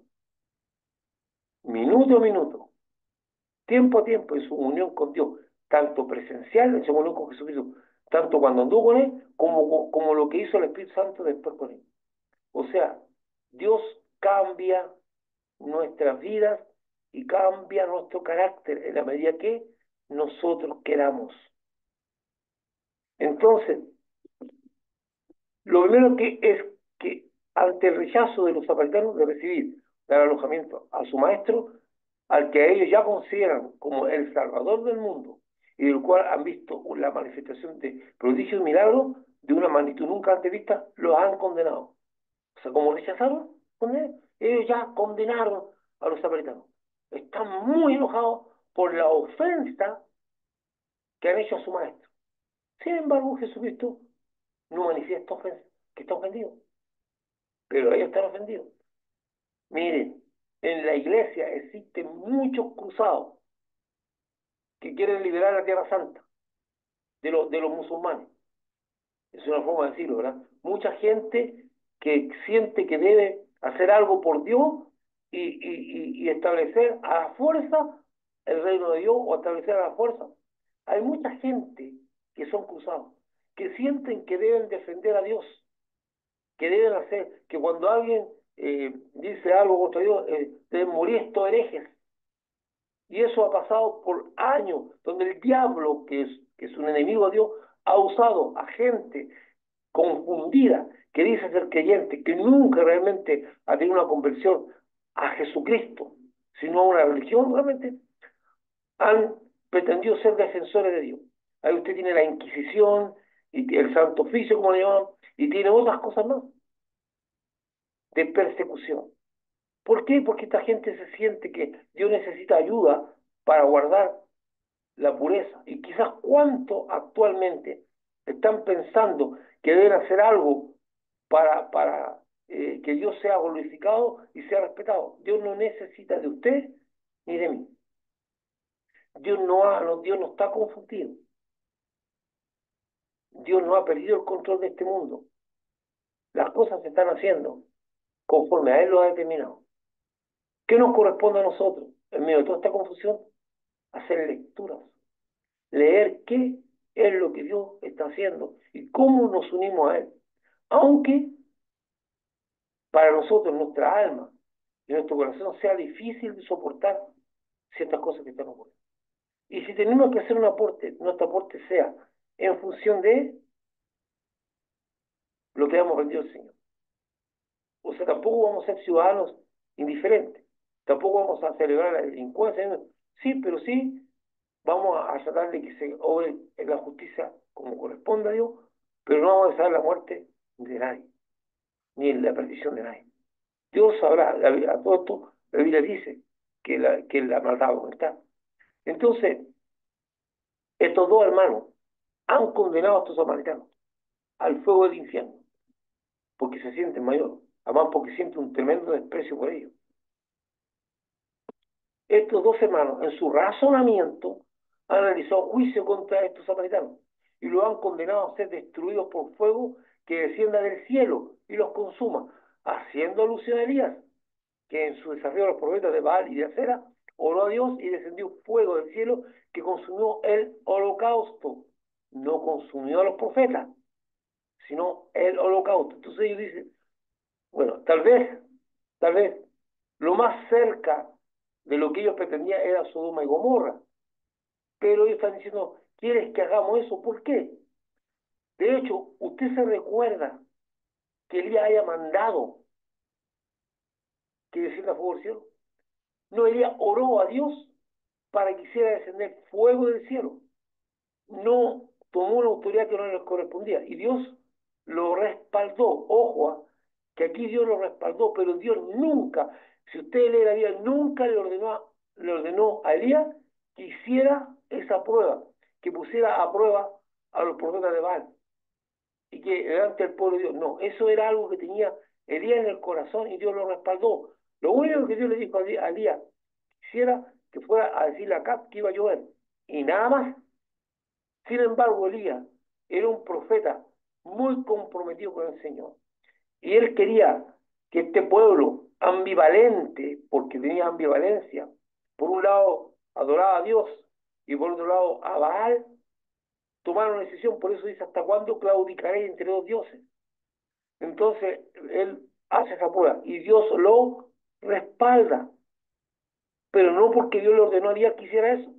minuto a minuto, tiempo a tiempo en su unión con Dios, tanto presencial en su unión con Jesucristo, tanto cuando anduvo con Él, como lo que hizo el Espíritu Santo después con Él. O sea, Dios cambia nuestras vidas y cambia nuestro carácter en la medida que nosotros queramos. Entonces, lo primero que es que ante el rechazo de los samaritanos de recibir, dar alojamiento a su maestro, al que ellos ya consideran como el Salvador del mundo, y del cual han visto la manifestación de prodigios y milagros de una magnitud nunca antes vista, los han condenado. O sea, como rechazaron, ellos ya condenaron a los samaritanos. Están muy enojados por la ofensa que han hecho a su maestro. Sin embargo, Jesucristo no manifiesta ofensa, que está ofendido, pero ellos están ofendidos. Miren, en la iglesia existen muchos cruzados que quieren liberar la Tierra Santa de los musulmanes. Es una forma de decirlo, ¿verdad? Mucha gente que siente que debe hacer algo por Dios y establecer a la fuerza el reino de Dios o establecer a la fuerza. Hay mucha gente que son cruzados, que sienten que deben defender a Dios, que deben hacer, que cuando alguien dice algo contra Dios, deben morir estos herejes. Y eso ha pasado por años, donde el diablo, que es un enemigo de Dios, ha usado a gente confundida, que dice ser creyente, que nunca realmente ha tenido una conversión a Jesucristo, sino a una religión, realmente han pretendido ser defensores de Dios. Ahí usted tiene la Inquisición, y el Santo Oficio, como le llaman, y tiene otras cosas más, de persecución. ¿Por qué? Porque esta gente se siente que Dios necesita ayuda para guardar la pureza. Y quizás cuánto actualmente están pensando que deben hacer algo para que Dios sea glorificado y sea respetado. Dios no necesita de usted ni de mí. Dios no está confundido. Dios no ha perdido el control de este mundo. Las cosas se están haciendo conforme a Él lo ha determinado. ¿Qué nos corresponde a nosotros en medio de toda esta confusión? Hacer lecturas, leer qué es lo que Dios está haciendo y cómo nos unimos a Él. Aunque para nosotros, nuestra alma y nuestro corazón sea difícil de soportar ciertas cosas que están ocurriendo. Y si tenemos que hacer un aporte, nuestro aporte sea en función de lo que hemos aprendido del Señor. O sea, tampoco vamos a ser ciudadanos indiferentes, tampoco vamos a celebrar la delincuencia, sí, pero sí vamos a tratar de que se obre en la justicia como corresponde a Dios, pero no vamos a desear la muerte de nadie, ni en la perdición de nadie. Dios sabrá, a todo esto, la Biblia dice que la maldad va a aumentar. Entonces, estos dos hermanos han condenado a estos samaritanos al fuego del infierno, porque se sienten mayores, además porque sienten un tremendo desprecio por ellos. Estos dos hermanos, en su razonamiento, han realizado juicio contra estos samaritanos y los han condenado a ser destruidos por fuego que descienda del cielo y los consuma, haciendo alusión a Elías, que en su desafío a los profetas de Baal y de Acera, oró a Dios y descendió fuego del cielo que consumió el holocausto. No consumió a los profetas, sino el holocausto. Entonces ellos dicen, bueno, tal vez, lo más cerca de lo que ellos pretendían era Sodoma y Gomorra, pero ellos están diciendo, ¿quieres que hagamos eso? ¿Por qué? De hecho, usted se recuerda que Elías haya mandado que descienda fuego del cielo. No, Elías oró a Dios para que hiciera descender fuego del cielo. No tomó una autoridad que no le correspondía y Dios lo respaldó. Ojo, que aquí Dios lo respaldó, pero Dios nunca, si usted lee la Biblia, nunca le ordenó a Elías que hiciera esa prueba, que pusiera a prueba a los profetas de Baal y que delante del pueblo de Dios. No, eso era algo que tenía Elías en el corazón y Dios lo respaldó. Lo único que Dios le dijo a Elías, quisiera que fuera a decirle a Acab que iba a llover y nada más. Sin embargo, Elías era un profeta muy comprometido con el Señor. Y él quería que este pueblo ambivalente, porque tenía ambivalencia, por un lado adoraba a Dios y por otro lado a Baal, tomara una decisión. Por eso dice, ¿hasta cuándo claudicaré entre dos dioses? Entonces, él hace esa prueba y Dios lo respalda, pero no porque Dios le ordenó a Elías que hiciera eso.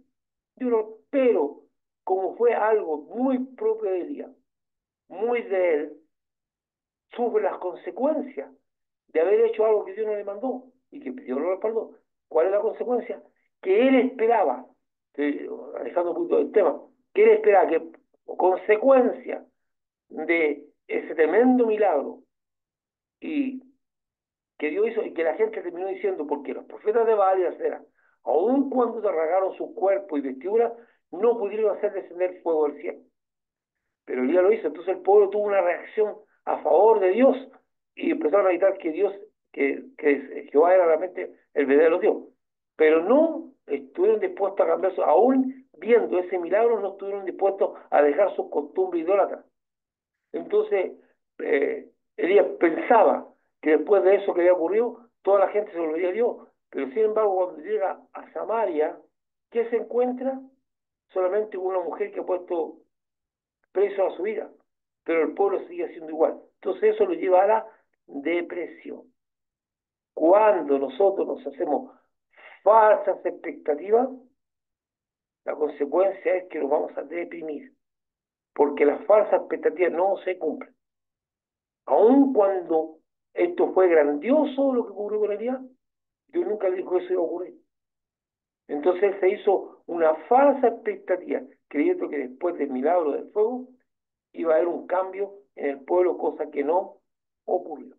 Pero como fue algo muy propio de Elías, muy de él, sufre las consecuencias de haber hecho algo que Dios no le mandó y que Dios lo respaldó. ¿Cuál es la consecuencia? Que él esperaba, alejando un poquito del tema, que él esperaba que, consecuencia de ese tremendo milagro y que Dios hizo y que la gente terminó diciendo, porque los profetas de Baal y Acera, aun cuando derragaron su cuerpo y vestidura, no pudieron hacer descender fuego del cielo. Pero Elías lo hizo, entonces el pueblo tuvo una reacción a favor de Dios y empezaron a gritar que Dios, que Jehová era realmente el verdadero Dios. Pero no estuvieron dispuestos a cambiar, aún viendo ese milagro, no estuvieron dispuestos a dejar sus costumbres idólatras. Entonces, Elías pensaba que después de eso que había ocurrido, toda la gente se volvería a Dios. Pero sin embargo, cuando llega a Samaria, ¿qué se encuentra? Solamente una mujer que ha puesto preso a su vida, pero el pueblo sigue siendo igual. Entonces eso lo lleva a la depresión. Cuando nosotros nos hacemos falsas expectativas, la consecuencia es que nos vamos a deprimir, porque las falsas expectativas no se cumplen. Aun cuando esto fue grandioso lo que ocurrió con Elías, Dios nunca le dijo que eso iba a ocurrir. Entonces él se hizo una falsa expectativa, creyendo que después del milagro del fuego iba a haber un cambio en el pueblo, cosa que no ocurrió.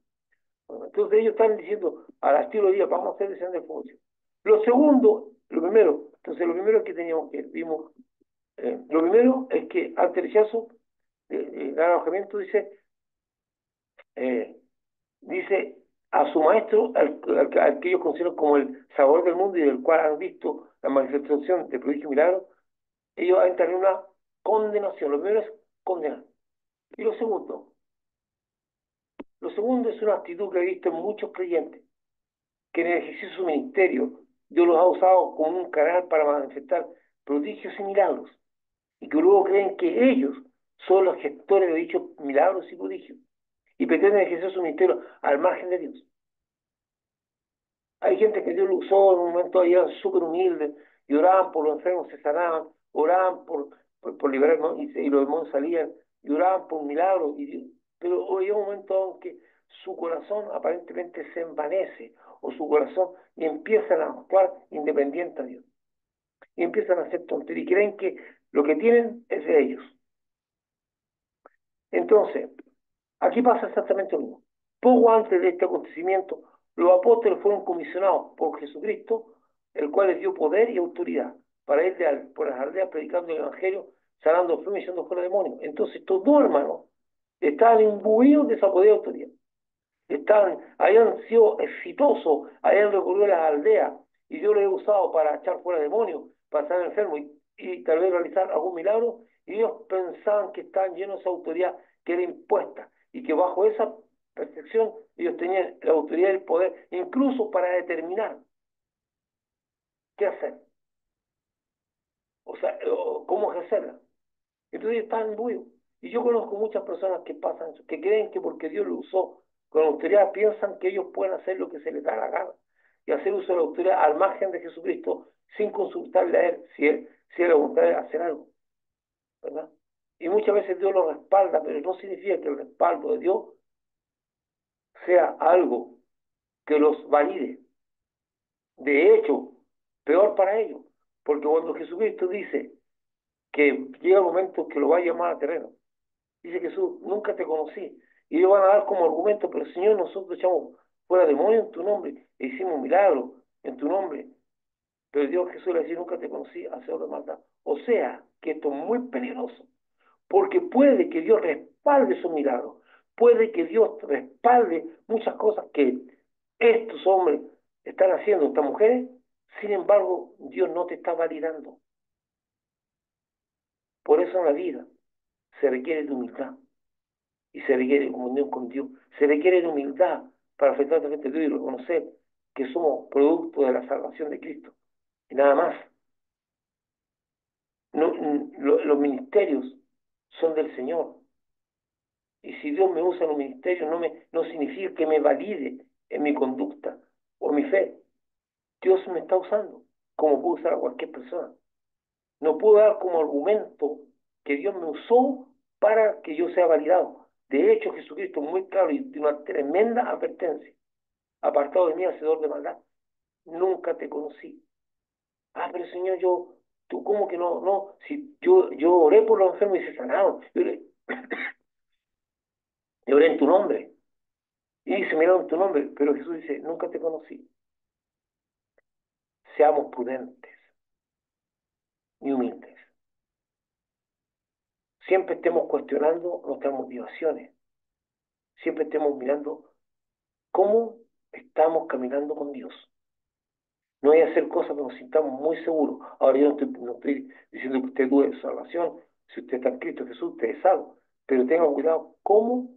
Bueno, entonces ellos están diciendo a las teorías, vamos a hacer descender el fuego. Lo segundo, lo primero, entonces lo primero que teníamos que vimos, lo primero es que ante el rechazo, el alojamiento eh, dice a su maestro, al que ellos consideran como el Salvador del mundo y del cual han visto la manifestación de prodigios y milagros, ellos entran en una condenación. Lo primero es condenar. Y lo segundo es una actitud que he visto en muchos creyentes, que en el ejercicio de su ministerio Dios los ha usado como un canal para manifestar prodigios y milagros, y que luego creen que ellos son los gestores de dichos milagros y prodigios, y pretenden ejercer su ministerio al margen de Dios. Hay gente que Dios lo usó en un momento allá súper humilde, y oraban por los enfermos, se sanaban, oraban por liberar, ¿no? Y los demonios salían, y oraban por milagros, pero hoy hay un momento en que su corazón aparentemente se envanece, o su corazón, y empiezan a actuar independiente a Dios, y empiezan a hacer tonterías, y creen que lo que tienen es de ellos. Entonces, aquí pasa exactamente lo mismo. Poco antes de este acontecimiento, los apóstoles fueron comisionados por Jesucristo, el cual les dio poder y autoridad para ir por las aldeas predicando el Evangelio, sanando enfermos y echando fuera demonios. Entonces, estos dos hermanos estaban imbuidos de esa poder y autoridad. Habían sido exitosos, habían recorrido las aldeas y Dios los había usado para echar fuera demonios, para sanar enfermos y tal vez realizar algún milagro, y ellos pensaban que estaban llenos de esa autoridad que era impuesta y que bajo esa percepción ellos tenían la autoridad y el poder incluso para determinar qué hacer, o sea, o cómo ejercerla. Entonces ellos estaban imbuidos. Y yo conozco muchas personas que pasan eso, que creen que porque Dios lo usó con autoridad, piensan que ellos pueden hacer lo que se les da la gana y hacer uso de la autoridad al margen de Jesucristo sin consultarle a Él si Él le gustaría hacer algo, ¿verdad? Y muchas veces Dios lo respalda, pero no significa que el respaldo de Dios sea algo que los valide. De hecho, peor para ellos, porque cuando Jesucristo dice que llega el momento que lo va a llamar a terreno, dice Jesús, nunca te conocí. Y ellos van a dar como argumento, pero Señor, nosotros echamos fuera demonios en tu nombre, e hicimos milagros en tu nombre. Pero Dios Jesús le dice, nunca te conocí, hacedor de maldad. O sea, que esto es muy peligroso, porque puede que Dios respalde esos milagros, puede que Dios respalde muchas cosas que estos hombres están haciendo, estas mujeres, sin embargo, Dios no te está validando. Por eso en la vida se requiere de humildad y se requiere de comunión con Dios. Se requiere de humildad para enfrentar frente a Dios y reconocer que somos producto de la salvación de Cristo. Y nada más. No, los ministerios son del Señor. Y si Dios me usa en los ministerios, no significa que me valide en mi conducta o mi fe. Dios me está usando, como puede usar a cualquier persona. No puedo dar como argumento que Dios me usó para que yo sea validado. De hecho, Jesucristo es muy claro y tiene una tremenda advertencia. Apartado de mí, hacedor de maldad, nunca te conocí. Ah, pero Señor, tú cómo que no, si yo oré por los enfermos y se sanaron, yo oré en tu nombre, y se miraron en tu nombre, pero Jesús dice, nunca te conocí. Seamos prudentes y humildes. Siempre estemos cuestionando nuestras motivaciones, siempre estemos mirando cómo estamos caminando con Dios. No hay que hacer cosas que nos sintamos muy seguros. Ahora yo no estoy diciendo que usted dude de su salvación. Si usted está en Cristo Jesús, usted es salvo. Pero tenga cuidado cómo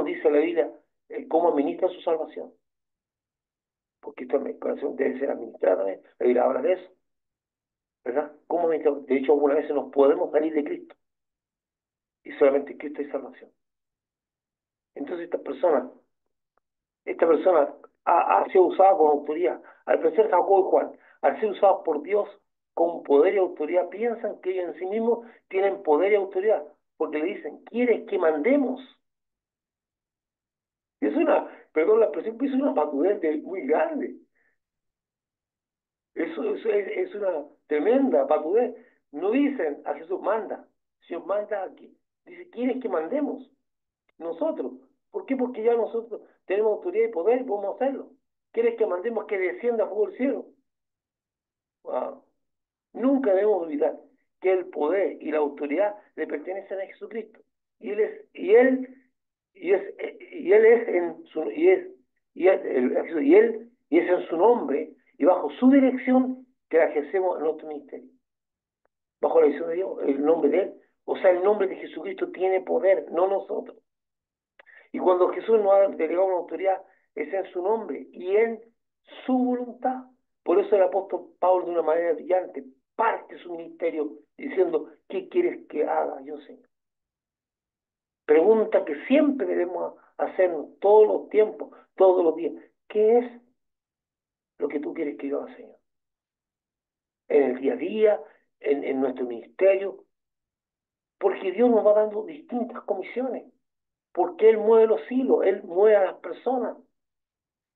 dice la Biblia, cómo administra su salvación. Porque esta salvación debe ser administrada, ¿eh? La Biblia habla de eso, ¿verdad? ¿Cómo administra? De hecho, algunas veces nos podemos salir de Cristo. Y solamente en Cristo hay salvación. Entonces esta persona ha sido usada con autoridad. Al parecer Jacobo y Juan, al ser usados por Dios con poder y autoridad, piensan que ellos en sí mismos tienen poder y autoridad, porque le dicen, ¿quieres que mandemos? Es perdón la expresión, pero es una patudez muy grande. Eso es una tremenda patudez. No dicen a Jesús, manda. Señor, manda aquí. Dice, ¿quieres que mandemos? Nosotros. ¿Por qué? Porque ya nosotros tenemos autoridad y poder y podemos hacerlo. ¿Quieres que mandemos que descienda fuego del cielo? Wow. Nunca debemos olvidar que el poder y la autoridad le pertenecen a Jesucristo. Y él es, y él, y él es en su, y es en su nombre y bajo su dirección que la ejercemos en nuestro ministerio. Bajo la dirección de Dios, el nombre de él. O sea, el nombre de Jesucristo tiene poder, no nosotros. Y cuando Jesús nos ha delegado una autoridad, es en su nombre y en su voluntad. Por eso el apóstol Pablo, de una manera brillante, parte su ministerio diciendo: ¿qué quieres que haga yo, Señor? Pregunta que siempre debemos hacernos todos los tiempos, todos los días. ¿Qué es lo que tú quieres que yo haga, Señor? En el día a día, en nuestro ministerio, porque Dios nos va dando distintas comisiones, porque Él mueve los hilos, Él mueve a las personas.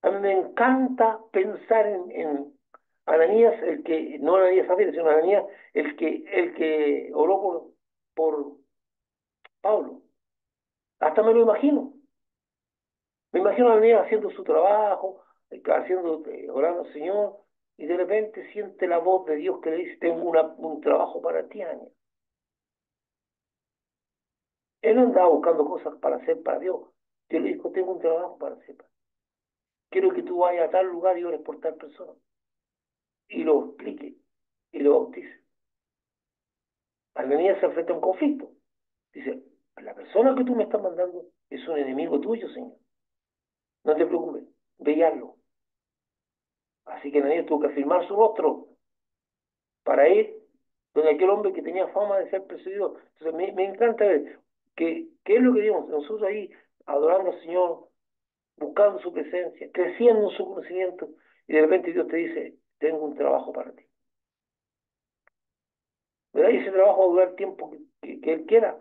A mí me encanta pensar en Ananías, el que, no Ananías Zafira, sino Ananías, el que oró por Pablo. Hasta me lo imagino. Me imagino a Ananías haciendo su trabajo, orando al Señor, y de repente siente la voz de Dios que le dice: tengo un trabajo para ti, Ananías. Él no andaba buscando cosas para hacer para Dios. Dios le dijo: tengo un trabajo para hacer. Quiero que tú vayas a tal lugar y ores por tal persona. Y lo explique y lo bautice. Ananías se enfrenta a un conflicto. Dice: la persona que tú me estás mandando es un enemigo tuyo, Señor. No te preocupes, ve y hazlo. Así que Ananías tuvo que afirmar su rostro para ir donde aquel hombre que tenía fama de ser perseguido. Entonces me encanta ver que es lo que digamos, nosotros ahí adorando al Señor, buscando su presencia, creciendo en su conocimiento, y de repente Dios te dice: tengo un trabajo para ti. ¿Verdad? Y ese trabajo va a durar el tiempo que Él quiera,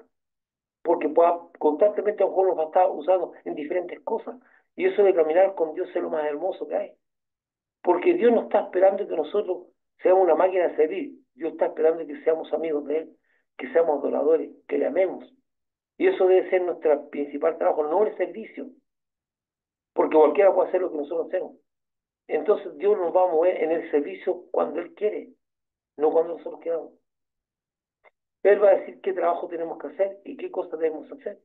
porque constantemente a lo mejor nos va a estar usando en diferentes cosas. Y eso de caminar con Dios es lo más hermoso que hay. Porque Dios no está esperando que nosotros seamos una máquina de servir. Dios está esperando que seamos amigos de Él, que seamos adoradores, que le amemos. Y eso debe ser nuestro principal trabajo, no el servicio. Porque cualquiera puede hacer lo que nosotros hacemos. Entonces Dios nos va a mover en el servicio cuando Él quiere, no cuando nosotros queramos. Él va a decir qué trabajo tenemos que hacer y qué cosas debemos hacer.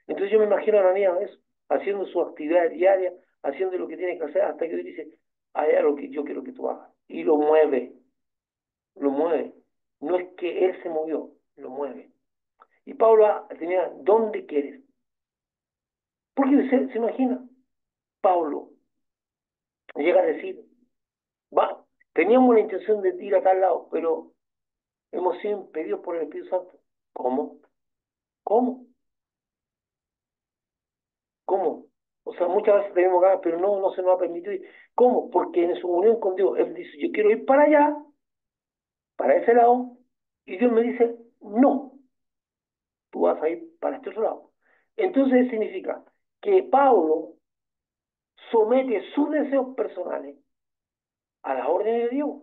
Entonces yo me imagino a Ananías eso, haciendo su actividad diaria, haciendo lo que tiene que hacer, hasta que Dios dice: hay algo que yo quiero que tú hagas. Y lo mueve, lo mueve. No es que él se movió, lo mueve. Y Pablo tenía: ¿dónde quieres? Porque se imagina, Pablo llega a decir: va, teníamos la intención de ir a tal lado, pero hemos sido impedidos por el Espíritu Santo. ¿Cómo? ¿Cómo? ¿Cómo? O sea, muchas veces tenemos ganas, pero no se nos ha permitido ir. ¿Cómo? Porque en su unión con Dios, Él dice: yo quiero ir para allá, para ese lado, y Dios me dice: no, tú vas a ir para este otro lado. Entonces significa que Pablo somete sus deseos personales a las órdenes de Dios.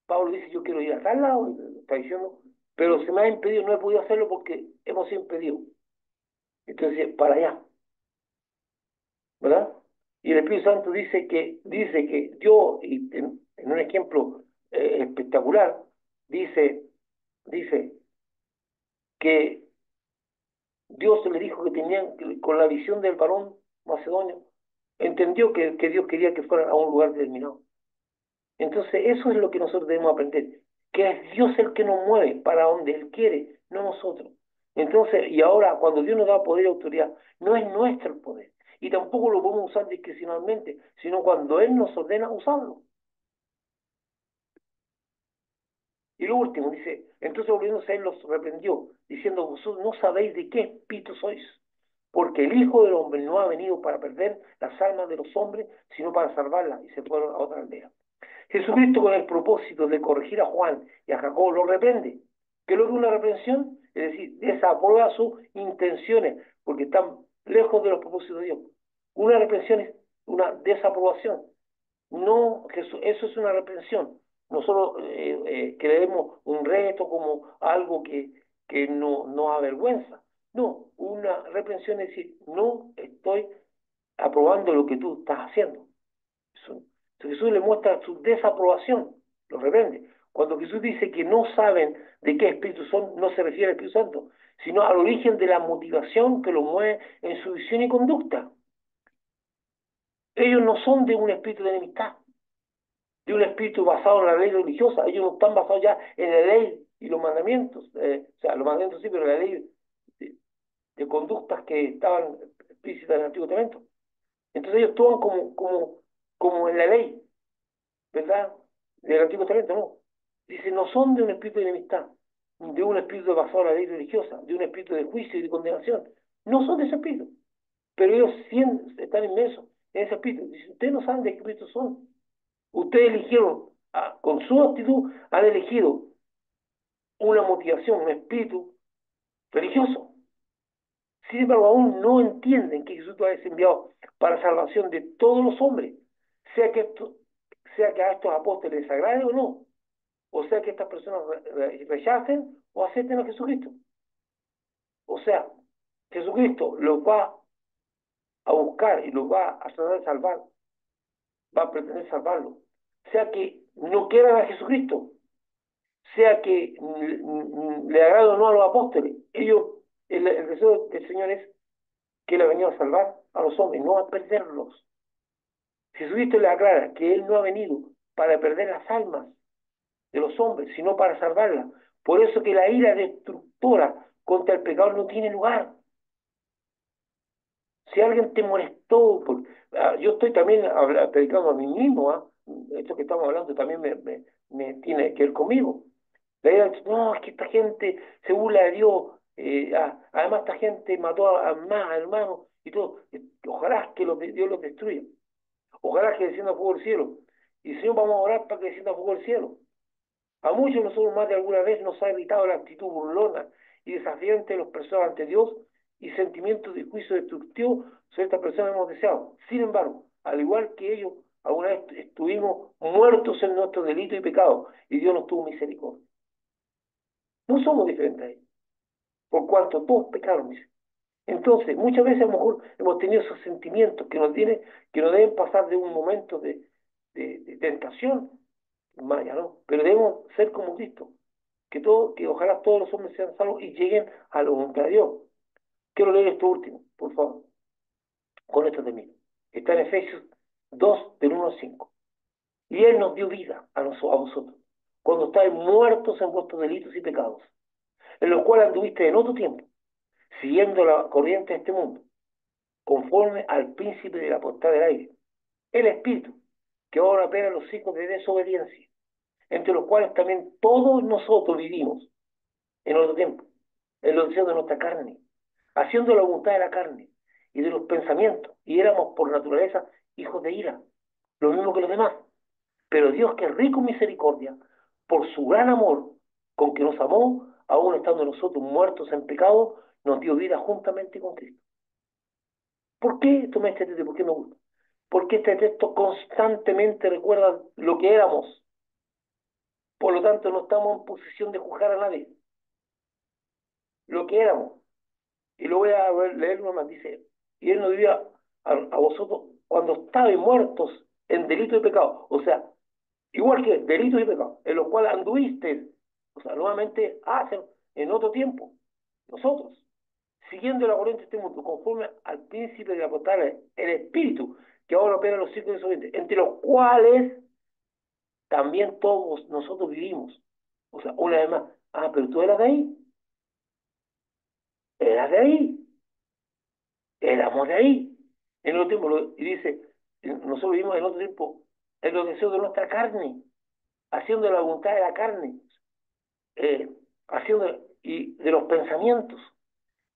Pablo dice: yo quiero ir a tal lado, y está diciendo, pero se me ha impedido, no he podido hacerlo porque hemos sido impedidos. Entonces, para allá, ¿verdad? Y el Espíritu Santo dice que Dios, y en un ejemplo espectacular, dice que Dios le dijo que tenían, que con la visión del varón macedonio, entendió que Dios quería que fueran a un lugar determinado. Entonces, eso es lo que nosotros debemos aprender, que es Dios el que nos mueve para donde Él quiere, no nosotros. Entonces, y ahora, cuando Dios nos da poder y autoridad, no es nuestro el poder, y tampoco lo podemos usar discrecionalmente, sino cuando Él nos ordena usarlo. Y lo último, dice: entonces volviéndose a Él los reprendió, diciendo: vosotros no sabéis de qué espíritu sois, porque el Hijo del Hombre no ha venido para perder las almas de los hombres, sino para salvarlas. Y se fueron a otra aldea. Jesucristo, con el propósito de corregir a Juan y a Jacobo, lo reprende. ¿Qué es lo que es una reprensión? Es decir, desaprueba sus intenciones, porque están lejos de los propósitos de Dios. Una reprensión es una desaprobación. No, eso es una reprensión. Nosotros creemos un reto como algo que no avergüenza. No, una reprensión es decir, no estoy aprobando lo que tú estás haciendo. Eso- Jesús le muestra su desaprobación, lo reprende. Cuando Jesús dice que no saben de qué espíritu son, no se refiere al Espíritu Santo, sino al origen de la motivación que los mueve en su visión y conducta. Ellos no son de un espíritu de enemistad, de un espíritu basado en la ley religiosa. Ellos no están basados ya en la ley y los mandamientos. O sea, los mandamientos sí, pero la ley de, de conductas que estaban explícitas en el Antiguo Testamento. Entonces ellos actúan como en la ley, ¿verdad? Del Antiguo Testamento, no. Dice, no son de un espíritu de enemistad, de un espíritu basado en la ley religiosa, de un espíritu de juicio y de condenación. No son de ese espíritu, pero ellos están inmersos en ese espíritu. Dice, ustedes no saben de qué espíritu son. Ustedes eligieron, con su actitud, han elegido una motivación, un espíritu religioso. Sin embargo, aún no entienden que Jesús lo ha enviado para salvación de todos los hombres, sea que a estos apóstoles les agrade o no, o sea que estas personas rechacen o acepten a Jesucristo. O sea, Jesucristo los va a buscar y los va a tratar de salvar, va a pretender salvarlos. Sea que no quieran a Jesucristo, sea que le agrade o no a los apóstoles, ellos, el deseo del Señor es que Él ha venido a salvar a los hombres, no a perderlos. Jesucristo le aclara que Él no ha venido para perder las almas de los hombres, sino para salvarlas. Por eso que la ira destructora contra el pecado no tiene lugar. Si alguien te molestó, yo estoy también predicando a mí mismo, esto que estamos hablando también me tiene que ver conmigo. La ira, no, es que esta gente se burla de Dios, además esta gente mató a más hermanos y todo. Ojalá que Dios los destruya. Ojalá que descienda fuego del cielo. Y Señor, vamos a orar para que descienda fuego del cielo. A muchos de nosotros más de alguna vez nos ha irritado la actitud burlona y desafiante de los personas ante Dios y sentimientos de juicio destructivo sobre estas personas hemos deseado. Sin embargo, al igual que ellos, alguna vez estuvimos muertos en nuestros delitos y pecados y Dios nos tuvo misericordia. No somos diferentes a ellos, por cuanto todos pecaron, dice. Entonces, muchas veces a lo mejor hemos tenido esos sentimientos que nos deben pasar de un momento de tentación, Maya, ¿no? Pero debemos ser como Cristo, que ojalá todos los hombres sean salvos y lleguen a la voluntad de Dios. Quiero leer esto último, por favor, con esto termino. Está en Efesios 2, del 1 al 5. Y Él nos dio vida a vosotros, cuando estáis muertos en vuestros delitos y pecados, en los cuales anduviste en otro tiempo, siguiendo la corriente de este mundo, conforme al príncipe de la potestad del aire, el Espíritu, que ahora opera en los hijos de desobediencia, entre los cuales también todos nosotros vivimos en otro tiempo, en los deseos de nuestra carne, haciendo la voluntad de la carne y de los pensamientos, y éramos por naturaleza hijos de ira, lo mismo que los demás. Pero Dios, que es rico en misericordia, por su gran amor con que nos amó, aun estando nosotros muertos en pecado, nos dio vida juntamente con Cristo. ¿Por qué tomé este texto? ¿Por qué me gusta? Porque este texto constantemente recuerda lo que éramos. Por lo tanto, no estamos en posición de juzgar a nadie. Lo que éramos. Y lo voy a leer una más. Dice, y Él nos dio a vosotros cuando estabais muertos en delito y pecado. O sea, igual que delito y pecado, en los cuales anduviste, o sea, nuevamente hacen en otro tiempo, nosotros, siguiendo la corriente de este mundo, conforme al príncipe de la potestad, el espíritu, que ahora opera en los círculos desobedientes, entre los cuales también todos nosotros vivimos. O sea, una vez más, pero tú eras de ahí, éramos de ahí. En otro tiempo, y dice, nosotros vivimos en otro tiempo en los deseos de nuestra carne, haciendo la voluntad de la carne, eh, haciendo y de los pensamientos.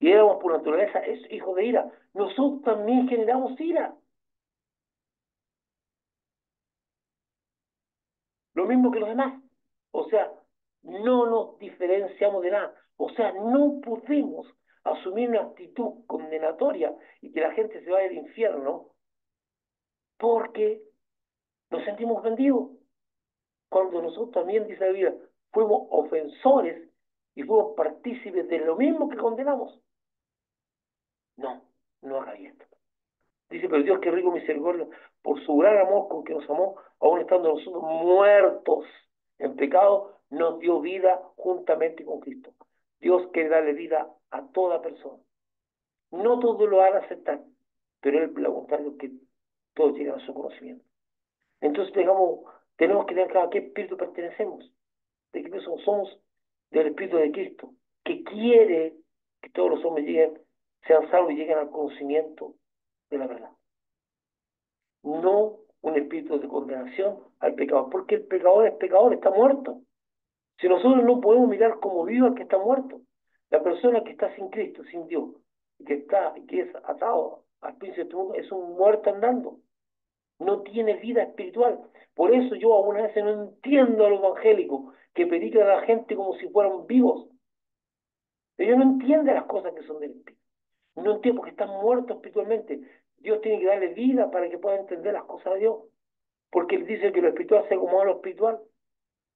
Y éramos por naturaleza hijos de ira. Nosotros también generamos ira. Lo mismo que los demás. O sea, no nos diferenciamos de nada. O sea, no podemos asumir una actitud condenatoria y que la gente se vaya al infierno porque nos sentimos ofendidos. Cuando nosotros también, dice la Biblia, fuimos ofensores y fuimos partícipes de lo mismo que condenamos. No, no hagáis esto. Dice, pero Dios, que rico misericordia, por su gran amor con que nos amó, aun estando nosotros muertos en pecado, nos dio vida juntamente con Cristo. Dios quiere darle vida a toda persona. No todos lo van a aceptar, pero Él, la voluntad es que todos lleguen a su conocimiento. Entonces, tenemos que tener claro a qué espíritu pertenecemos, de qué somos del espíritu de Cristo, que quiere que todos los hombres sean salvos y lleguen al conocimiento de la verdad. No un espíritu de condenación al pecador, porque el pecador es pecador, está muerto. Si nosotros no podemos mirar como vivo al que está muerto, la persona que está sin Cristo, sin Dios, que es atado al príncipe de este mundo, es un muerto andando, no tiene vida espiritual. Por eso yo algunas veces no entiendo a los evangélicos que predican a la gente como si fueran vivos. Ellos no entienden las cosas que son del espíritu. No entienden porque están muertos espiritualmente. Dios tiene que darle vida para que puedan entender las cosas de Dios. Porque Él dice que lo espiritual se acomoda a lo espiritual.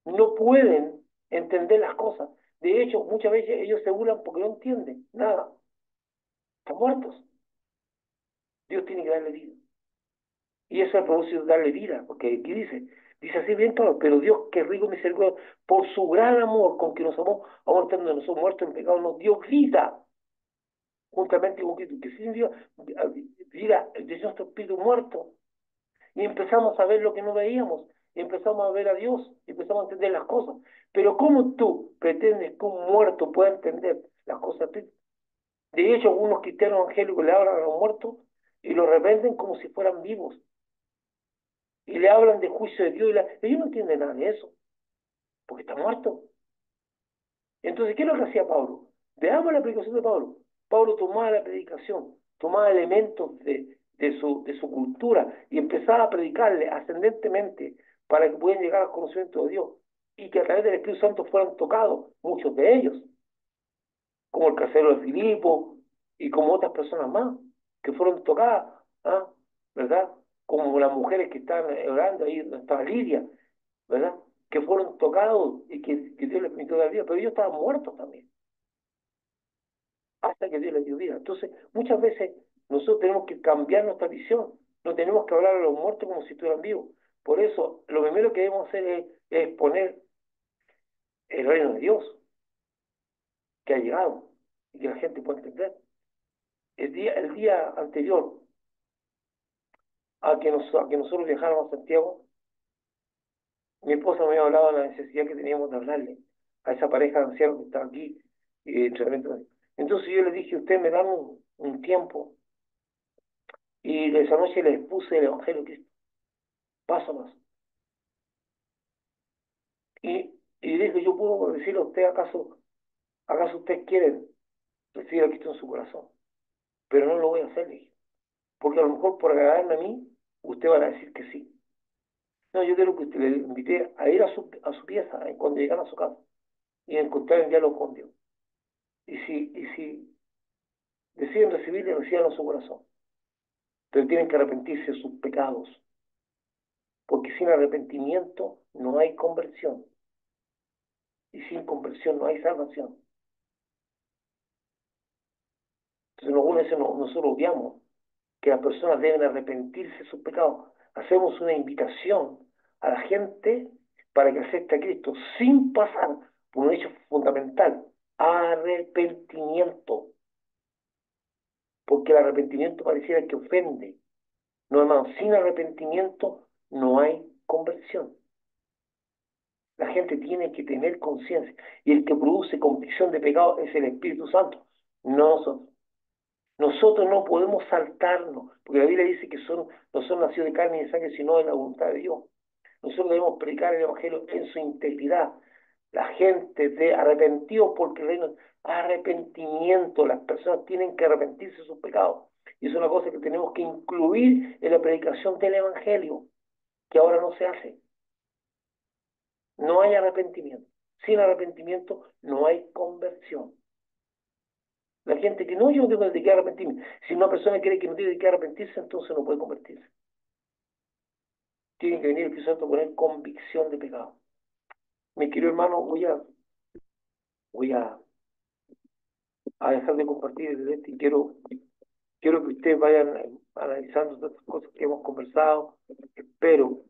No pueden entender las cosas. De hecho, muchas veces ellos se burlan porque no entienden nada. Están muertos. Dios tiene que darle vida. Y eso es el propósito de darle vida, porque aquí dice así bien claro, pero Dios, que rico misericordia, por su gran amor con que nos amó, aún estando nosotros muertos en pecado, nos dio vida juntamente con Cristo. ¿Qué significa vida de nuestro espíritu muerto? Y empezamos a ver lo que no veíamos, y empezamos a ver a Dios, y empezamos a entender las cosas. Pero ¿cómo tú pretendes que un muerto pueda entender las cosas? De hecho, algunos cristianos evangélicos le hablan a los muertos y los reprenden como si fueran vivos. Y le hablan de juicio de Dios. Ellos no entienden nada de eso, porque está muerto. Entonces, ¿qué es lo que hacía Pablo? Veamos la predicación de Pablo. Pablo tomaba la predicación, tomaba elementos de su cultura y empezaba a predicarle ascendentemente para que pudieran llegar al conocimiento de Dios y que a través del Espíritu Santo fueran tocados, muchos de ellos, como el casero de Filipo y como otras personas más que fueron tocadas, ¿ah? ¿Verdad? Como las mujeres que estaban orando ahí, donde estaba Lidia, ¿verdad? Que fueron tocados y que Dios les permitió dar vida, pero ellos estaban muertos también, hasta que Dios les dio vida. Entonces, muchas veces nosotros tenemos que cambiar nuestra visión, no tenemos que hablar a los muertos como si estuvieran vivos. Por eso, lo primero que debemos hacer es poner el reino de Dios, que ha llegado, y que la gente pueda entender. El día anterior a que nosotros viajáramos a Santiago, mi esposa me había hablado de la necesidad que teníamos de hablarle a esa pareja de ancianos que está aquí, entonces yo le dije, usted me dan un tiempo, y esa noche les puse el Evangelio de Cristo, paso a paso. Y dije, yo puedo decirle a usted, ¿acaso ustedes quieren recibir a Cristo en su corazón? Pero no lo voy a hacer, le dije, porque a lo mejor por agradarme a mí, usted va a decir que sí. No, yo quiero que usted le invite a ir a su pieza cuando llegara a su casa y a encontrar el diálogo con Dios. Y si deciden recibirle, reciban a su corazón. Pero tienen que arrepentirse de sus pecados, porque sin arrepentimiento no hay conversión. Y sin conversión no hay salvación. Entonces, algunas veces nosotros obviamos que las personas deben arrepentirse de sus pecados. Hacemos una invitación a la gente para que acepte a Cristo sin pasar por un hecho fundamental, arrepentimiento. Porque el arrepentimiento pareciera que ofende. No, hermano, sin arrepentimiento no hay conversión. La gente tiene que tener conciencia. Y el que produce convicción de pecado es el Espíritu Santo, no nosotros. Nosotros no podemos saltarnos, porque la Biblia dice que no son nacidos de carne y de sangre, sino de la voluntad de Dios. Nosotros debemos predicar el Evangelio en su integridad. La gente de arrepentidos porque el reino, arrepentimiento, las personas tienen que arrepentirse de sus pecados. Y es una cosa que tenemos que incluir en la predicación del Evangelio, que ahora no se hace. No hay arrepentimiento. Sin arrepentimiento no hay conversión. La gente que no, yo no tengo de qué arrepentirme. Si una persona cree que no tiene de qué arrepentirse, entonces no puede convertirse. Tiene que venir el Espíritu Santo a poner convicción de pecado. Mi querido hermano, voy a dejar de compartir desde este y quiero quiero que ustedes vayan analizando todas las cosas que hemos conversado. Espero